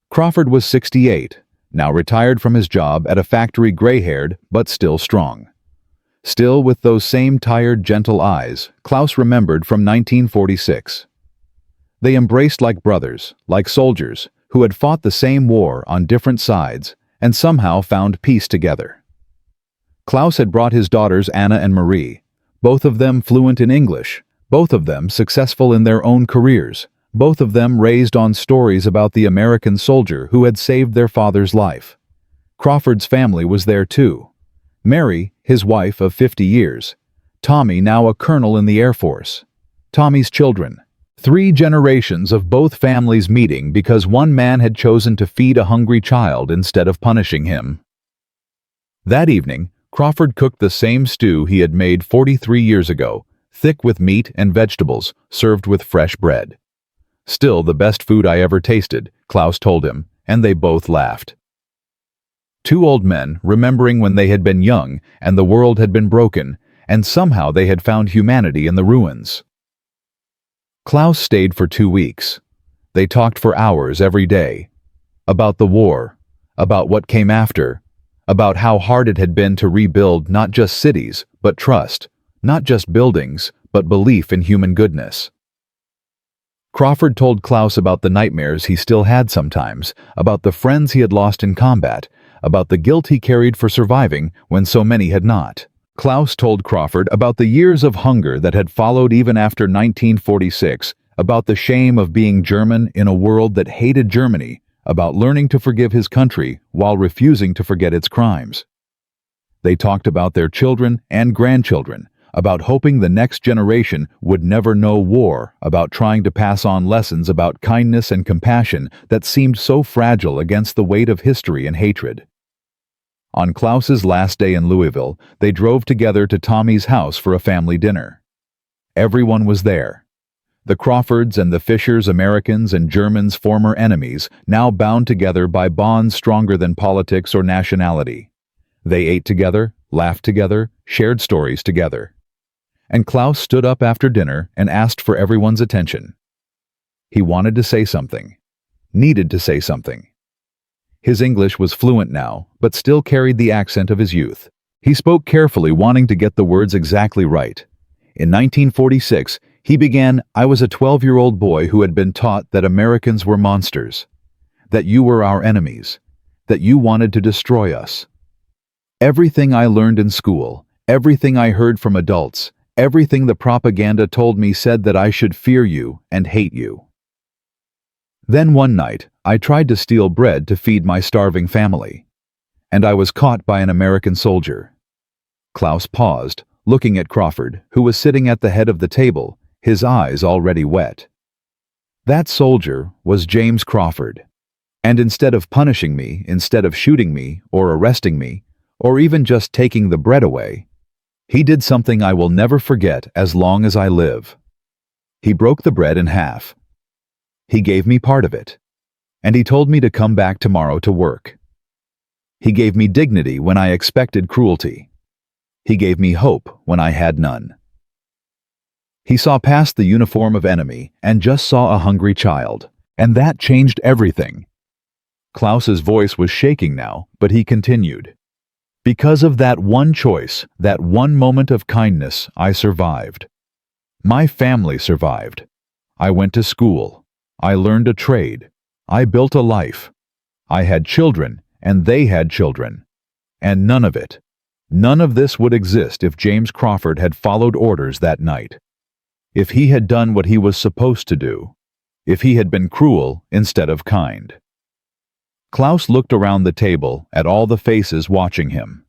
A: Crawford was 68, now retired from his job at a factory, gray-haired but still strong. Still with those same tired, gentle eyes Klaus remembered from 1946. They embraced like brothers, like soldiers, who had fought the same war on different sides and somehow found peace together. Klaus had brought his daughters Anna and Marie, both of them fluent in English, both of them successful in their own careers, both of them raised on stories about the American soldier who had saved their father's life. Crawford's family was there too. Mary, his wife of 50 years. Tommy, now a colonel in the Air Force. Tommy's children. 3 generations of both families meeting because one man had chosen to feed a hungry child instead of punishing him. That evening, Crawford cooked the same stew he had made 43 years ago, thick with meat and vegetables, served with fresh bread. Still the best food I ever tasted, Klaus told him, and they both laughed. Two old men remembering when they had been young and the world had been broken, and somehow they had found humanity in the ruins. Klaus stayed for 2 weeks. They talked for hours every day. About the war, about what came after, about how hard it had been to rebuild not just cities, but trust, not just buildings, but belief in human goodness. Crawford told Klaus about the nightmares he still had sometimes, about the friends he had lost in combat, about the guilt he carried for surviving when so many had not. Klaus told Crawford about the years of hunger that had followed even after 1946, about the shame of being German in a world that hated Germany, about learning to forgive his country while refusing to forget its crimes. They talked about their children and grandchildren, about hoping the next generation would never know war, about trying to pass on lessons about kindness and compassion that seemed so fragile against the weight of history and hatred. On Klaus's last day in Louisville, they drove together to Tommy's house for a family dinner. Everyone was there. The Crawfords and the Fishers, Americans and Germans, former enemies, now bound together by bonds stronger than politics or nationality. They ate together, laughed together, shared stories together. And Klaus stood up after dinner and asked for everyone's attention. He wanted to say something, needed to say something. His English was fluent now, but still carried the accent of his youth. He spoke carefully, wanting to get the words exactly right. In 1946, he began, "I was a 12-year-old boy who had been taught that Americans were monsters, that you were our enemies, that you wanted to destroy us. Everything I learned in school, everything I heard from adults, everything the propaganda told me said that I should fear you and hate you. Then one night, I tried to steal bread to feed my starving family, and I was caught by an American soldier." Klaus paused, looking at Crawford, who was sitting at the head of the table, his eyes already wet. That soldier was James Crawford. And instead of punishing me, instead of shooting me or arresting me, or even just taking the bread away, he did something I will never forget as long as I live. He broke the bread in half. He gave me part of it, and he told me to come back tomorrow to work. He gave me dignity when I expected cruelty. He gave me hope when I had none. He saw past the uniform of enemy and just saw a hungry child, and that changed everything. Klaus's voice was shaking now, but he continued. Because of that one choice, that one moment of kindness, I survived. My family survived. I went to school. I learned a trade. I built a life. I had children, and they had children. And none of this would exist if James Crawford had followed orders that night. If he had done what he was supposed to do. If he had been cruel instead of kind. Klaus looked around the table at all the faces watching him.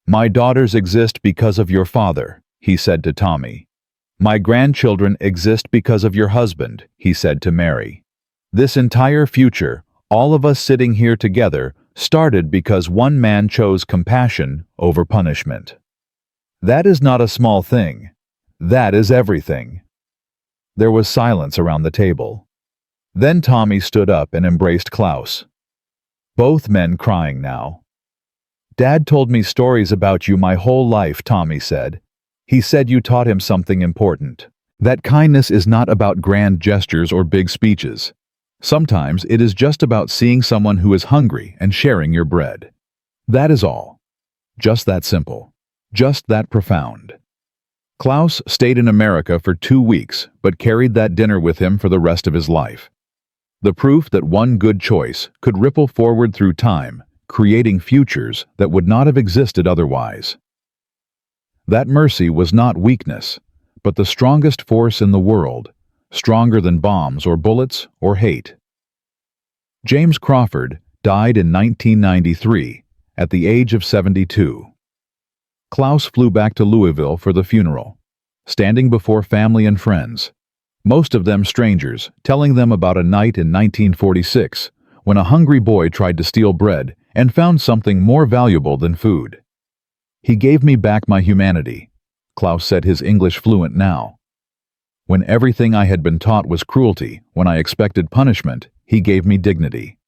A: My daughters exist because of your father, he said to Tommy. My grandchildren exist because of your husband, he said to Mary. This entire future, all of us sitting here together, started because one man chose compassion over punishment. That is not a small thing. That is everything. There was silence around the table. Then Tommy stood up and embraced Klaus. Both men crying now. Dad told me stories about you my whole life, Tommy said. He said you taught him something important. That kindness is not about grand gestures or big speeches. Sometimes it is just about seeing someone who is hungry and sharing your bread. That is all. Just that simple. Just that profound. Klaus stayed in America for 2 weeks, but carried that dinner with him for the rest of his life. The proof that one good choice could ripple forward through time, creating futures that would not have existed otherwise. That mercy was not weakness, but the strongest force in the world, stronger than bombs or bullets or hate. James Crawford died in 1993 at the age of 72. Klaus flew back to Louisville for the funeral, standing before family and friends, most of them strangers, telling them about a night in 1946 when a hungry boy tried to steal bread and found something more valuable than food. He gave me back my humanity, Klaus said, his English fluent now. When everything I had been taught was cruelty, when I expected punishment, he gave me dignity.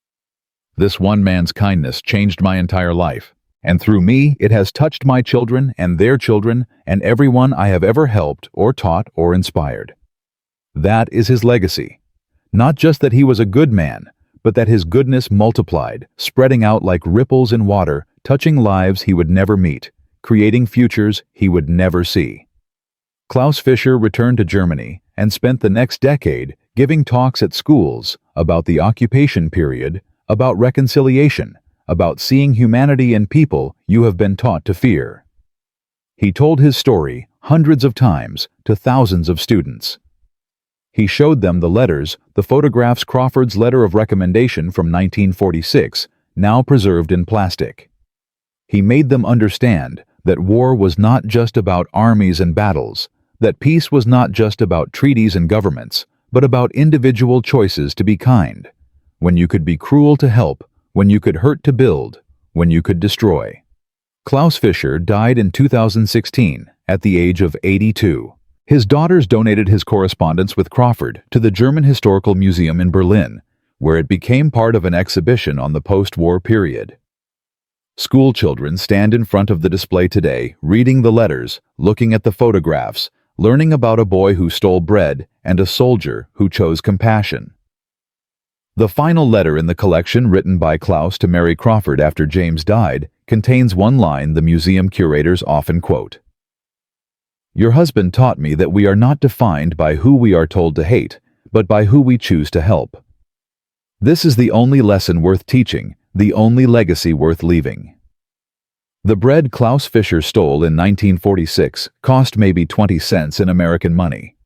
A: This one man's kindness changed my entire life, and through me it has touched my children and their children and everyone I have ever helped or taught or inspired. That is his legacy. Not just that he was a good man, but that his goodness multiplied, spreading out like ripples in water, touching lives he would never meet, creating futures he would never see. Klaus Fischer returned to Germany and spent the next decade giving talks at schools about the occupation period, about reconciliation, about seeing humanity in people you have been taught to fear. He told his story hundreds of times to thousands of students. He showed them the letters, the photographs, Crawford's letter of recommendation from 1946, now preserved in plastic. He made them understand that war was not just about armies and battles, that peace was not just about treaties and governments, but about individual choices to be kind, when you could be cruel to help, when you could hurt to build, when you could destroy. Klaus Fischer died in 2016 at the age of 82. His daughters donated his correspondence with Crawford to the German Historical Museum in Berlin, where it became part of an exhibition on the post-war period. School children stand in front of the display today, reading the letters, looking at the photographs, learning about a boy who stole bread and a soldier who chose compassion. The final letter in the collection, written by Klaus to Mary Crawford after James died, contains one line the museum curators often quote. "Your husband taught me that we are not defined by who we are told to hate, but by who we choose to help. This is the only lesson worth teaching, the only legacy worth leaving." The bread Klaus Fischer stole in 1946 cost maybe 20 cents in American money.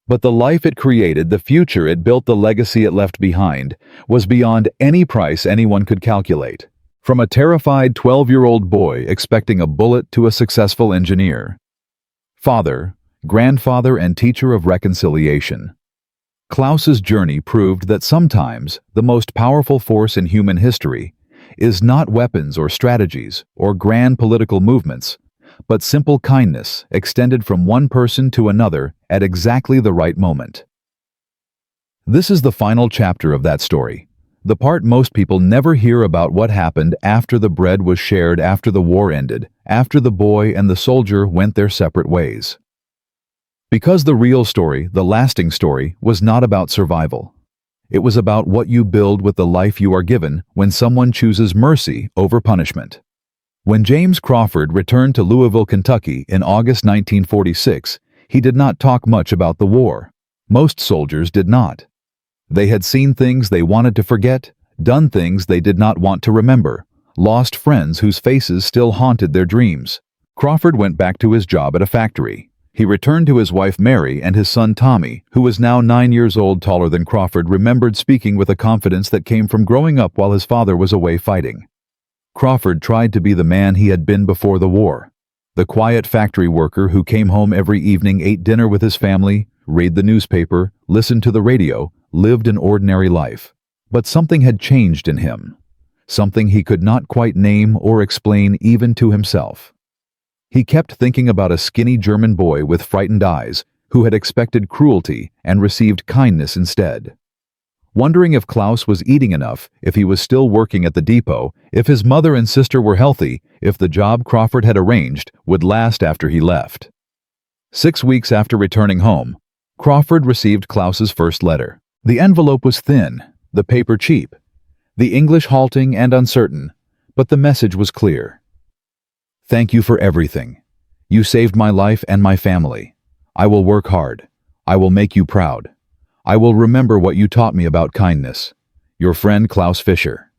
A: But the life it created, the future it built, the legacy it left behind, was beyond any price anyone could calculate. From a terrified 12-year-old boy expecting a bullet to a successful engineer. Father, grandfather, and teacher of reconciliation. Klaus's journey proved that sometimes the most powerful force in human history is not weapons or strategies or grand political movements, but simple kindness extended from one person to another at exactly the right moment. This is the final chapter of that story, the part most people never hear about: what happened after the bread was shared, after the war ended, after the boy and the soldier went their separate ways. Because the real story, the lasting story, was not about survival. It was about what you build with the life you are given when someone chooses mercy over punishment. When James Crawford returned to Louisville, Kentucky in August 1946, he did not talk much about the war. Most soldiers did not. They had seen things they wanted to forget, done things they did not want to remember, lost friends whose faces still haunted their dreams. Crawford went back to his job at a factory. He returned to his wife Mary, and his son Tommy, who was now 9 years old, taller than Crawford, remembered speaking with a confidence that came from growing up while his father was away fighting. Crawford tried to be the man he had been before the war. The quiet factory worker who came home every evening, ate dinner with his family, read the newspaper, listened to the radio, lived an ordinary life. But something had changed in him. Something he could not quite name or explain even to himself. He kept thinking about a skinny German boy with frightened eyes who had expected cruelty and received kindness instead. Wondering if Klaus was eating enough, if he was still working at the depot, if his mother and sister were healthy, if the job Crawford had arranged would last after he left. 6 weeks after returning home, Crawford received Klaus's first letter. The envelope was thin, the paper cheap, the English halting and uncertain, but the message was clear. "Thank you for everything. You saved my life and my family. I will work hard. I will make you proud. I will remember what you taught me about kindness. Your friend Klaus Fischer."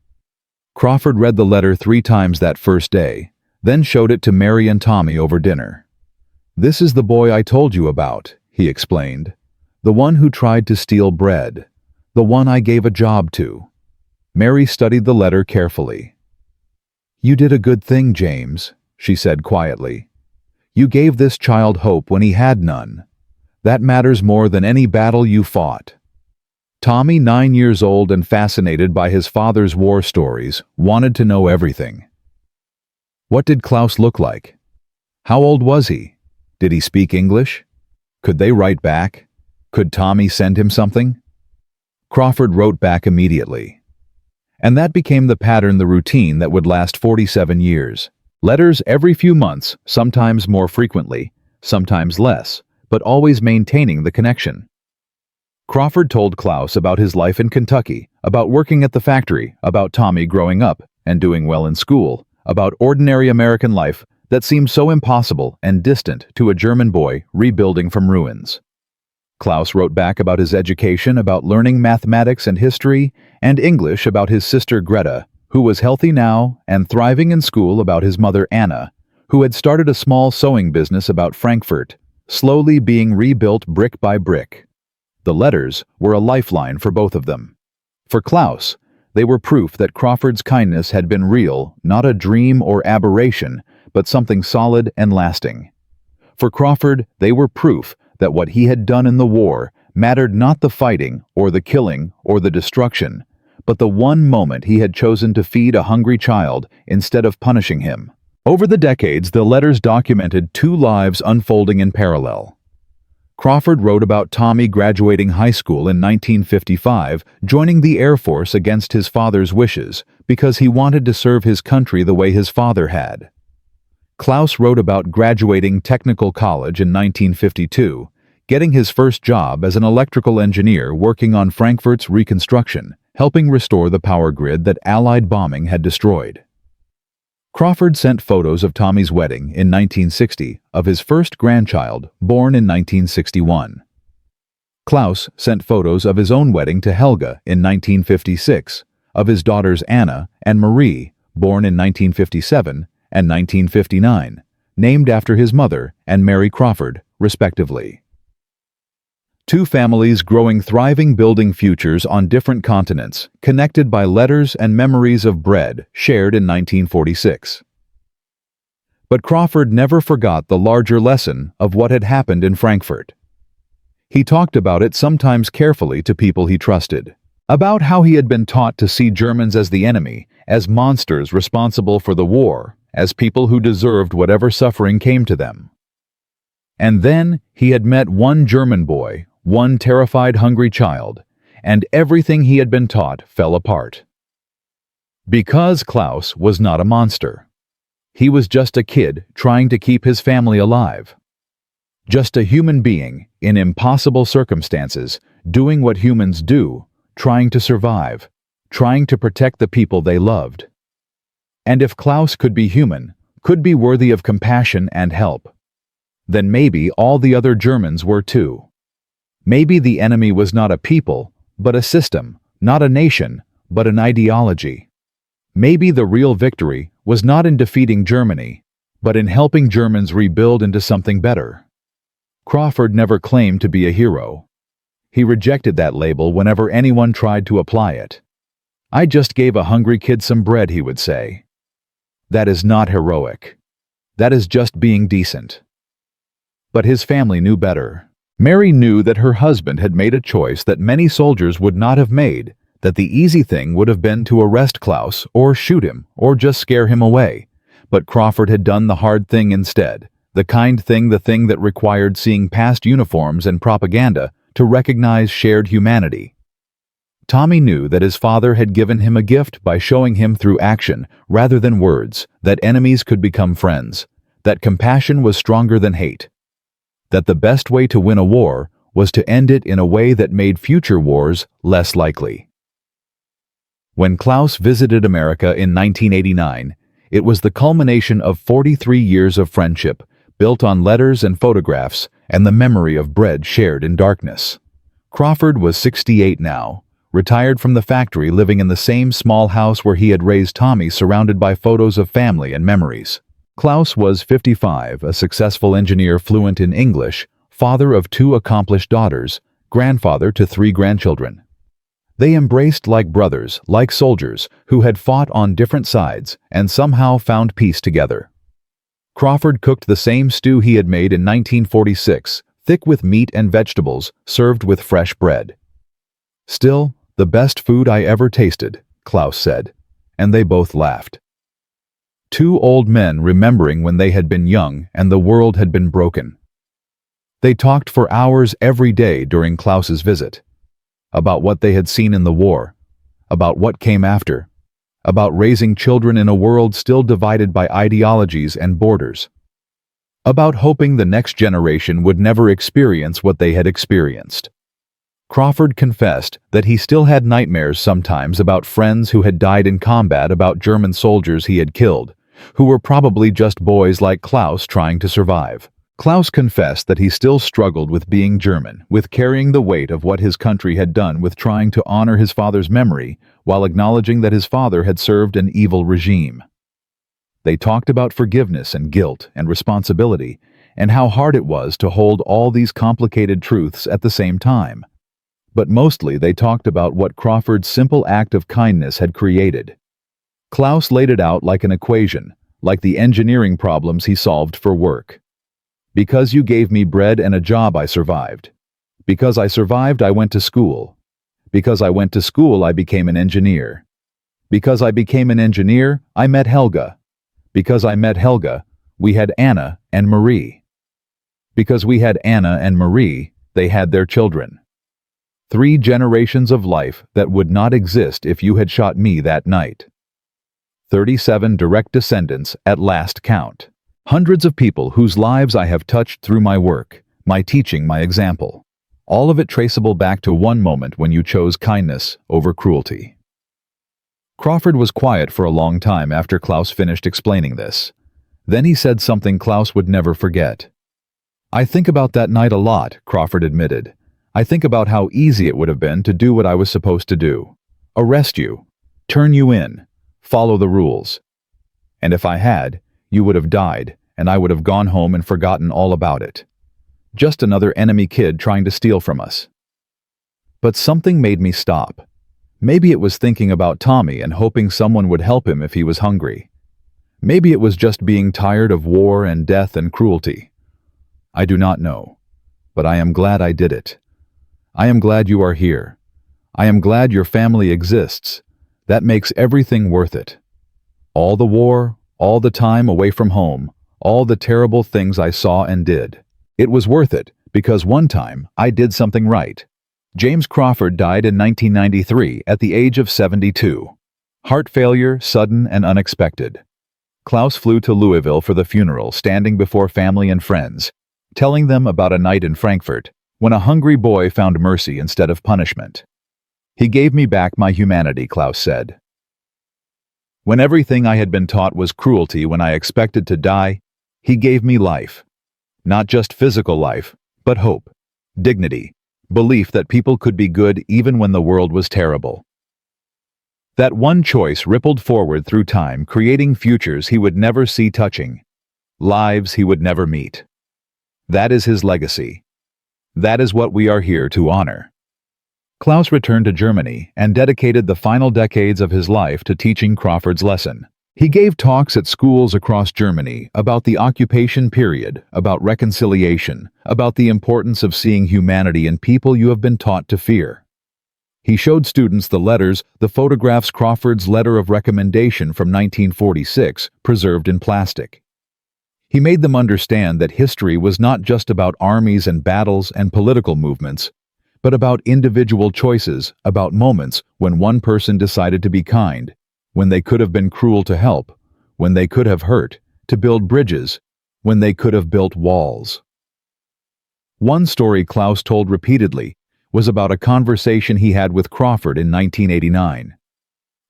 A: Crawford read the letter 3 times that first day, then showed it to Mary and Tommy over dinner. "This is the boy I told you about," he explained. "The one who tried to steal bread. The one I gave a job to." Mary studied the letter carefully. "You did a good thing, James," she said quietly. "You gave this child hope when he had none. That matters more than any battle you fought." Tommy, 9 years old and fascinated by his father's war stories, wanted to know everything. What did Klaus look like? How old was he? Did he speak English? Could they write back? Could Tommy send him something? Crawford wrote back immediately. And that became the pattern, the routine that would last 47 years. Letters every few months, sometimes more frequently, sometimes less, but always maintaining the connection. Crawford told Klaus about his life in Kentucky, about working at the factory, about Tommy growing up and doing well in school, about ordinary American life that seemed so impossible and distant to a German boy rebuilding from ruins. Klaus wrote back about his education, about learning mathematics and history, and English, about his sister Greta, who was healthy now and thriving in school, about his mother Anna, who had started a small sewing business, about Frankfurt, slowly being rebuilt brick by brick. The letters were a lifeline for both of them. For Klaus, they were proof that Crawford's kindness had been real, not a dream or aberration, but something solid and lasting. For Crawford, they were proof that what he had done in the war mattered not the fighting or the killing or the destruction, but the one moment he had chosen to feed a hungry child instead of punishing him. Over the decades, the letters documented two lives unfolding in parallel. Crawford wrote about Tommy graduating high school in 1955, joining the Air Force against his father's wishes because he wanted to serve his country the way his father had. Klaus wrote about graduating technical college in 1952, getting his first job as an electrical engineer working on Frankfurt's reconstruction, helping restore the power grid that Allied bombing had destroyed. Crawford sent photos of Tommy's wedding in 1960 of his first grandchild, born in 1961. Klaus sent photos of his own wedding to Helga in 1956, of his daughters Anna and Marie, born in 1957 and 1959, named after his mother and Mary Crawford, respectively. Two families growing, thriving, building futures on different continents, connected by letters and memories of bread shared in 1946. But Crawford never forgot the larger lesson of what had happened in Frankfurt. He talked about it sometimes carefully to people he trusted, about how he had been taught to see Germans as the enemy, as monsters responsible for the war, as people who deserved whatever suffering came to them. And then he had met one German boy, one terrified, hungry child, and everything he had been taught fell apart. Because Klaus was not a monster. He was just a kid trying to keep his family alive. Just a human being in impossible circumstances, doing what humans do, trying to survive, trying to protect the people they loved. And if Klaus could be human, could be worthy of compassion and help, then maybe all the other Germans were too. Maybe the enemy was not a people, but a system, not a nation, but an ideology. Maybe the real victory was not in defeating Germany, but in helping Germans rebuild into something better. Crawford never claimed to be a hero. He rejected that label whenever anyone tried to apply it. "I just gave a hungry kid some bread," he would say. That is not heroic. That is just being decent. But his family knew better. Mary knew that her husband had made a choice that many soldiers would not have made, that the easy thing would have been to arrest Klaus or shoot him or just scare him away. But Crawford had done the hard thing instead, the kind thing, the thing that required seeing past uniforms and propaganda to recognize shared humanity. Tommy knew that his father had given him a gift by showing him through action rather than words that enemies could become friends, that compassion was stronger than hate, that the best way to win a war was to end it in a way that made future wars less likely. When Klaus visited America in 1989, it was the culmination of 43 years of friendship, built on letters and photographs and the memory of bread shared in darkness. Crawford was 68 now, retired from the factory, living in the same small house where he had raised Tommy, surrounded by photos of family and memories. Klaus was 55, a successful engineer fluent in English, father of 2 accomplished daughters, grandfather to 3 grandchildren. They embraced like brothers, like soldiers, who had fought on different sides and somehow found peace together. Crawford cooked the same stew he had made in 1946, thick with meat and vegetables, served with fresh bread. "Still, the best food I ever tasted," Klaus said, and they both laughed. 2 old men remembering when they had been young and the world had been broken. They talked for hours every day during Klaus's visit. About what they had seen in the war, about what came after, about raising children in a world still divided by ideologies and borders, about hoping the next generation would never experience what they had experienced. Crawford confessed that he still had nightmares sometimes about friends who had died in combat, about German soldiers he had killed, who were probably just boys like Klaus trying to survive. Klaus confessed that he still struggled with being German, with carrying the weight of what his country had done, with trying to honor his father's memory while acknowledging that his father had served an evil regime. They talked about forgiveness and guilt and responsibility, and how hard it was to hold all these complicated truths at the same time. But mostly they talked about what Crawford's simple act of kindness had created. Klaus laid it out like an equation, like the engineering problems he solved for work. Because you gave me bread and a job, I survived. Because I survived, I went to school. Because I went to school, I became an engineer. Because I became an engineer, I met Helga. Because I met Helga, we had Anna and Marie. Because we had Anna and Marie, they had their children. 3 generations of life that would not exist if you had shot me that night. 37 direct descendants at last count. Hundreds of people whose lives I have touched through my work, my teaching, my example. All of it traceable back to one moment when you chose kindness over cruelty. Crawford was quiet for a long time after Klaus finished explaining this. Then he said something Klaus would never forget. I think about that night a lot, Crawford admitted. I think about how easy it would have been to do what I was supposed to do. Arrest you. Turn you in. Follow the rules. And if I had, you would have died, and I would have gone home and forgotten all about it. Just another enemy kid trying to steal from us. But something made me stop. Maybe it was thinking about Tommy and hoping someone would help him if he was hungry. Maybe it was just being tired of war and death and cruelty. I do not know. But I am glad I did it. I am glad you are here. I am glad your family exists. That makes everything worth it. All the war, all the time away from home, all the terrible things I saw and did. It was worth it, because one time I did something right. James Crawford died in 1993 at the age of 72. Heart failure, sudden and unexpected. Klaus flew to Louisville for the funeral, standing before family and friends, telling them about a night in Frankfurt, when a hungry boy found mercy instead of punishment. He gave me back my humanity, Klaus said. When everything I had been taught was cruelty, when I expected to die, he gave me life. Not just physical life, but hope, dignity, belief that people could be good even when the world was terrible. That one choice rippled forward through time, creating futures he would never see touching, lives he would never meet. That is his legacy. That is what we are here to honor. Klaus returned to Germany and dedicated the final decades of his life to teaching Crawford's lesson. He gave talks at schools across Germany about the occupation period, about reconciliation, about the importance of seeing humanity in people you have been taught to fear. He showed students the letters, the photographs, Crawford's letter of recommendation from 1946, preserved in plastic. He made them understand that history was not just about armies and battles and political movements, but about individual choices, about moments when one person decided to be kind, when they could have been cruel to help, when they could have hurt, to build bridges, when they could have built walls. One story Klaus told repeatedly was about a conversation he had with Crawford in 1989.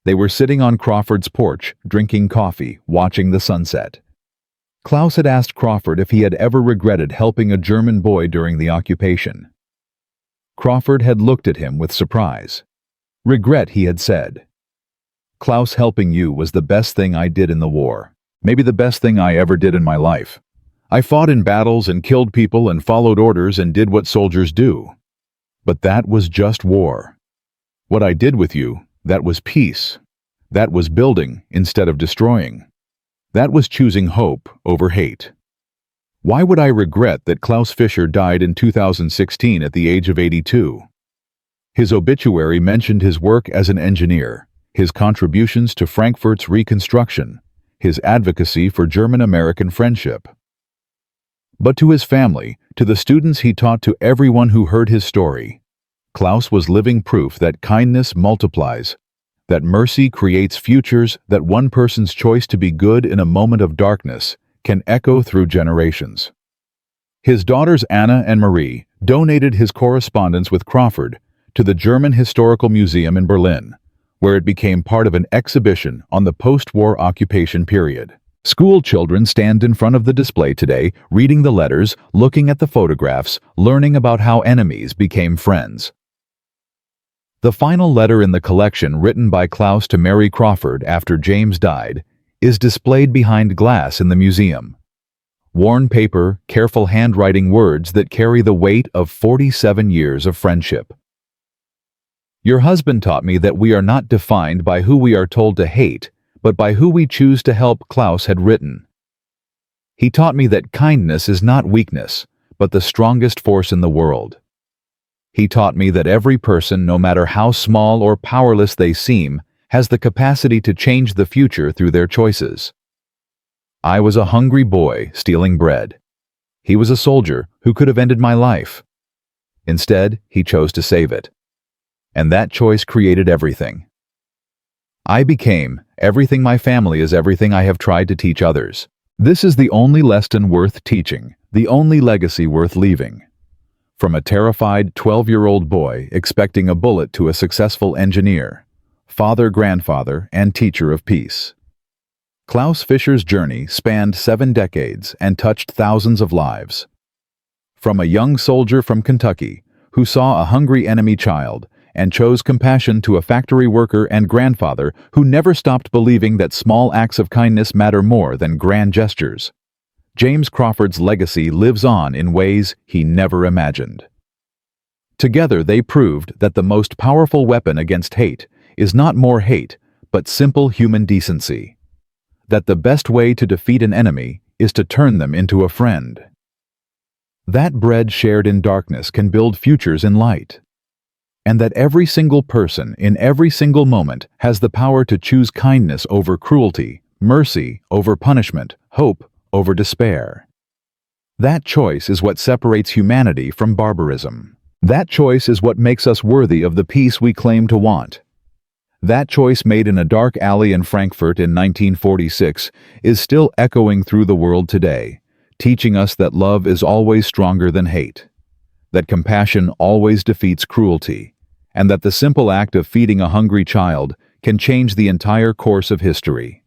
A: They were sitting on Crawford's porch, drinking coffee, watching the sunset. Klaus had asked Crawford if he had ever regretted helping a German boy during the occupation. Crawford had looked at him with surprise. Regret, he had said. Klaus, helping you was the best thing I did in the war. Maybe the best thing I ever did in my life. I fought in battles and killed people and followed orders and did what soldiers do. But that was just war. What I did with you, that was peace. That was building instead of destroying. That was choosing hope over hate. Why would I regret that Klaus Fischer died in 2016 at the age of 82? His obituary mentioned his work as an engineer, his contributions to Frankfurt's reconstruction, his advocacy for German-American friendship. but to his family, to the students he taught, to everyone who heard his story. Klaus was living proof that kindness multiplies, that mercy creates futures, that one person's choice to be good in a moment of darkness can echo through generations. His daughters Anna and Marie donated his correspondence with Crawford to the German Historical Museum in Berlin, where it became part of an exhibition on the post-war occupation period. School children stand in front of the display today, reading the letters, looking at the photographs, learning about how enemies became friends. The final letter in the collection, written by Klaus to Mary Crawford after James died, is displayed behind glass in the museum. Worn paper, careful handwriting, words that carry the weight of 47 years of friendship. Your husband taught me that we are not defined by who we are told to hate, but by who we choose to help, Klaus had written. He taught me that kindness is not weakness, but the strongest force in the world. He taught me that every person, no matter how small or powerless they seem, has the capacity to change the future through their choices. I was a hungry boy stealing bread. He was a soldier who could have ended my life. Instead, he chose to save it. And that choice created everything. I became everything my family is, everything I have tried to teach others. This is the only lesson worth teaching, the only legacy worth leaving. From a terrified 12-year-old boy expecting a bullet to a successful engineer, father, grandfather, and teacher of peace. Klaus Fischer's journey spanned 7 decades and touched thousands of lives. From a young soldier from Kentucky who saw a hungry enemy child and chose compassion, to a factory worker and grandfather who never stopped believing that small acts of kindness matter more than grand gestures, James Crawford's legacy lives on in ways he never imagined. Together they proved that the most powerful weapon against hate is not more hate, but simple human decency. That the best way to defeat an enemy is to turn them into a friend. That bread shared in darkness can build futures in light. And that every single person in every single moment has the power to choose kindness over cruelty, mercy over punishment, hope over despair. That choice is what separates humanity from barbarism. That choice is what makes us worthy of the peace we claim to want. That choice, made in a dark alley in Frankfurt in 1946, is still echoing through the world today, teaching us that love is always stronger than hate, that compassion always defeats cruelty, and that the simple act of feeding a hungry child can change the entire course of history.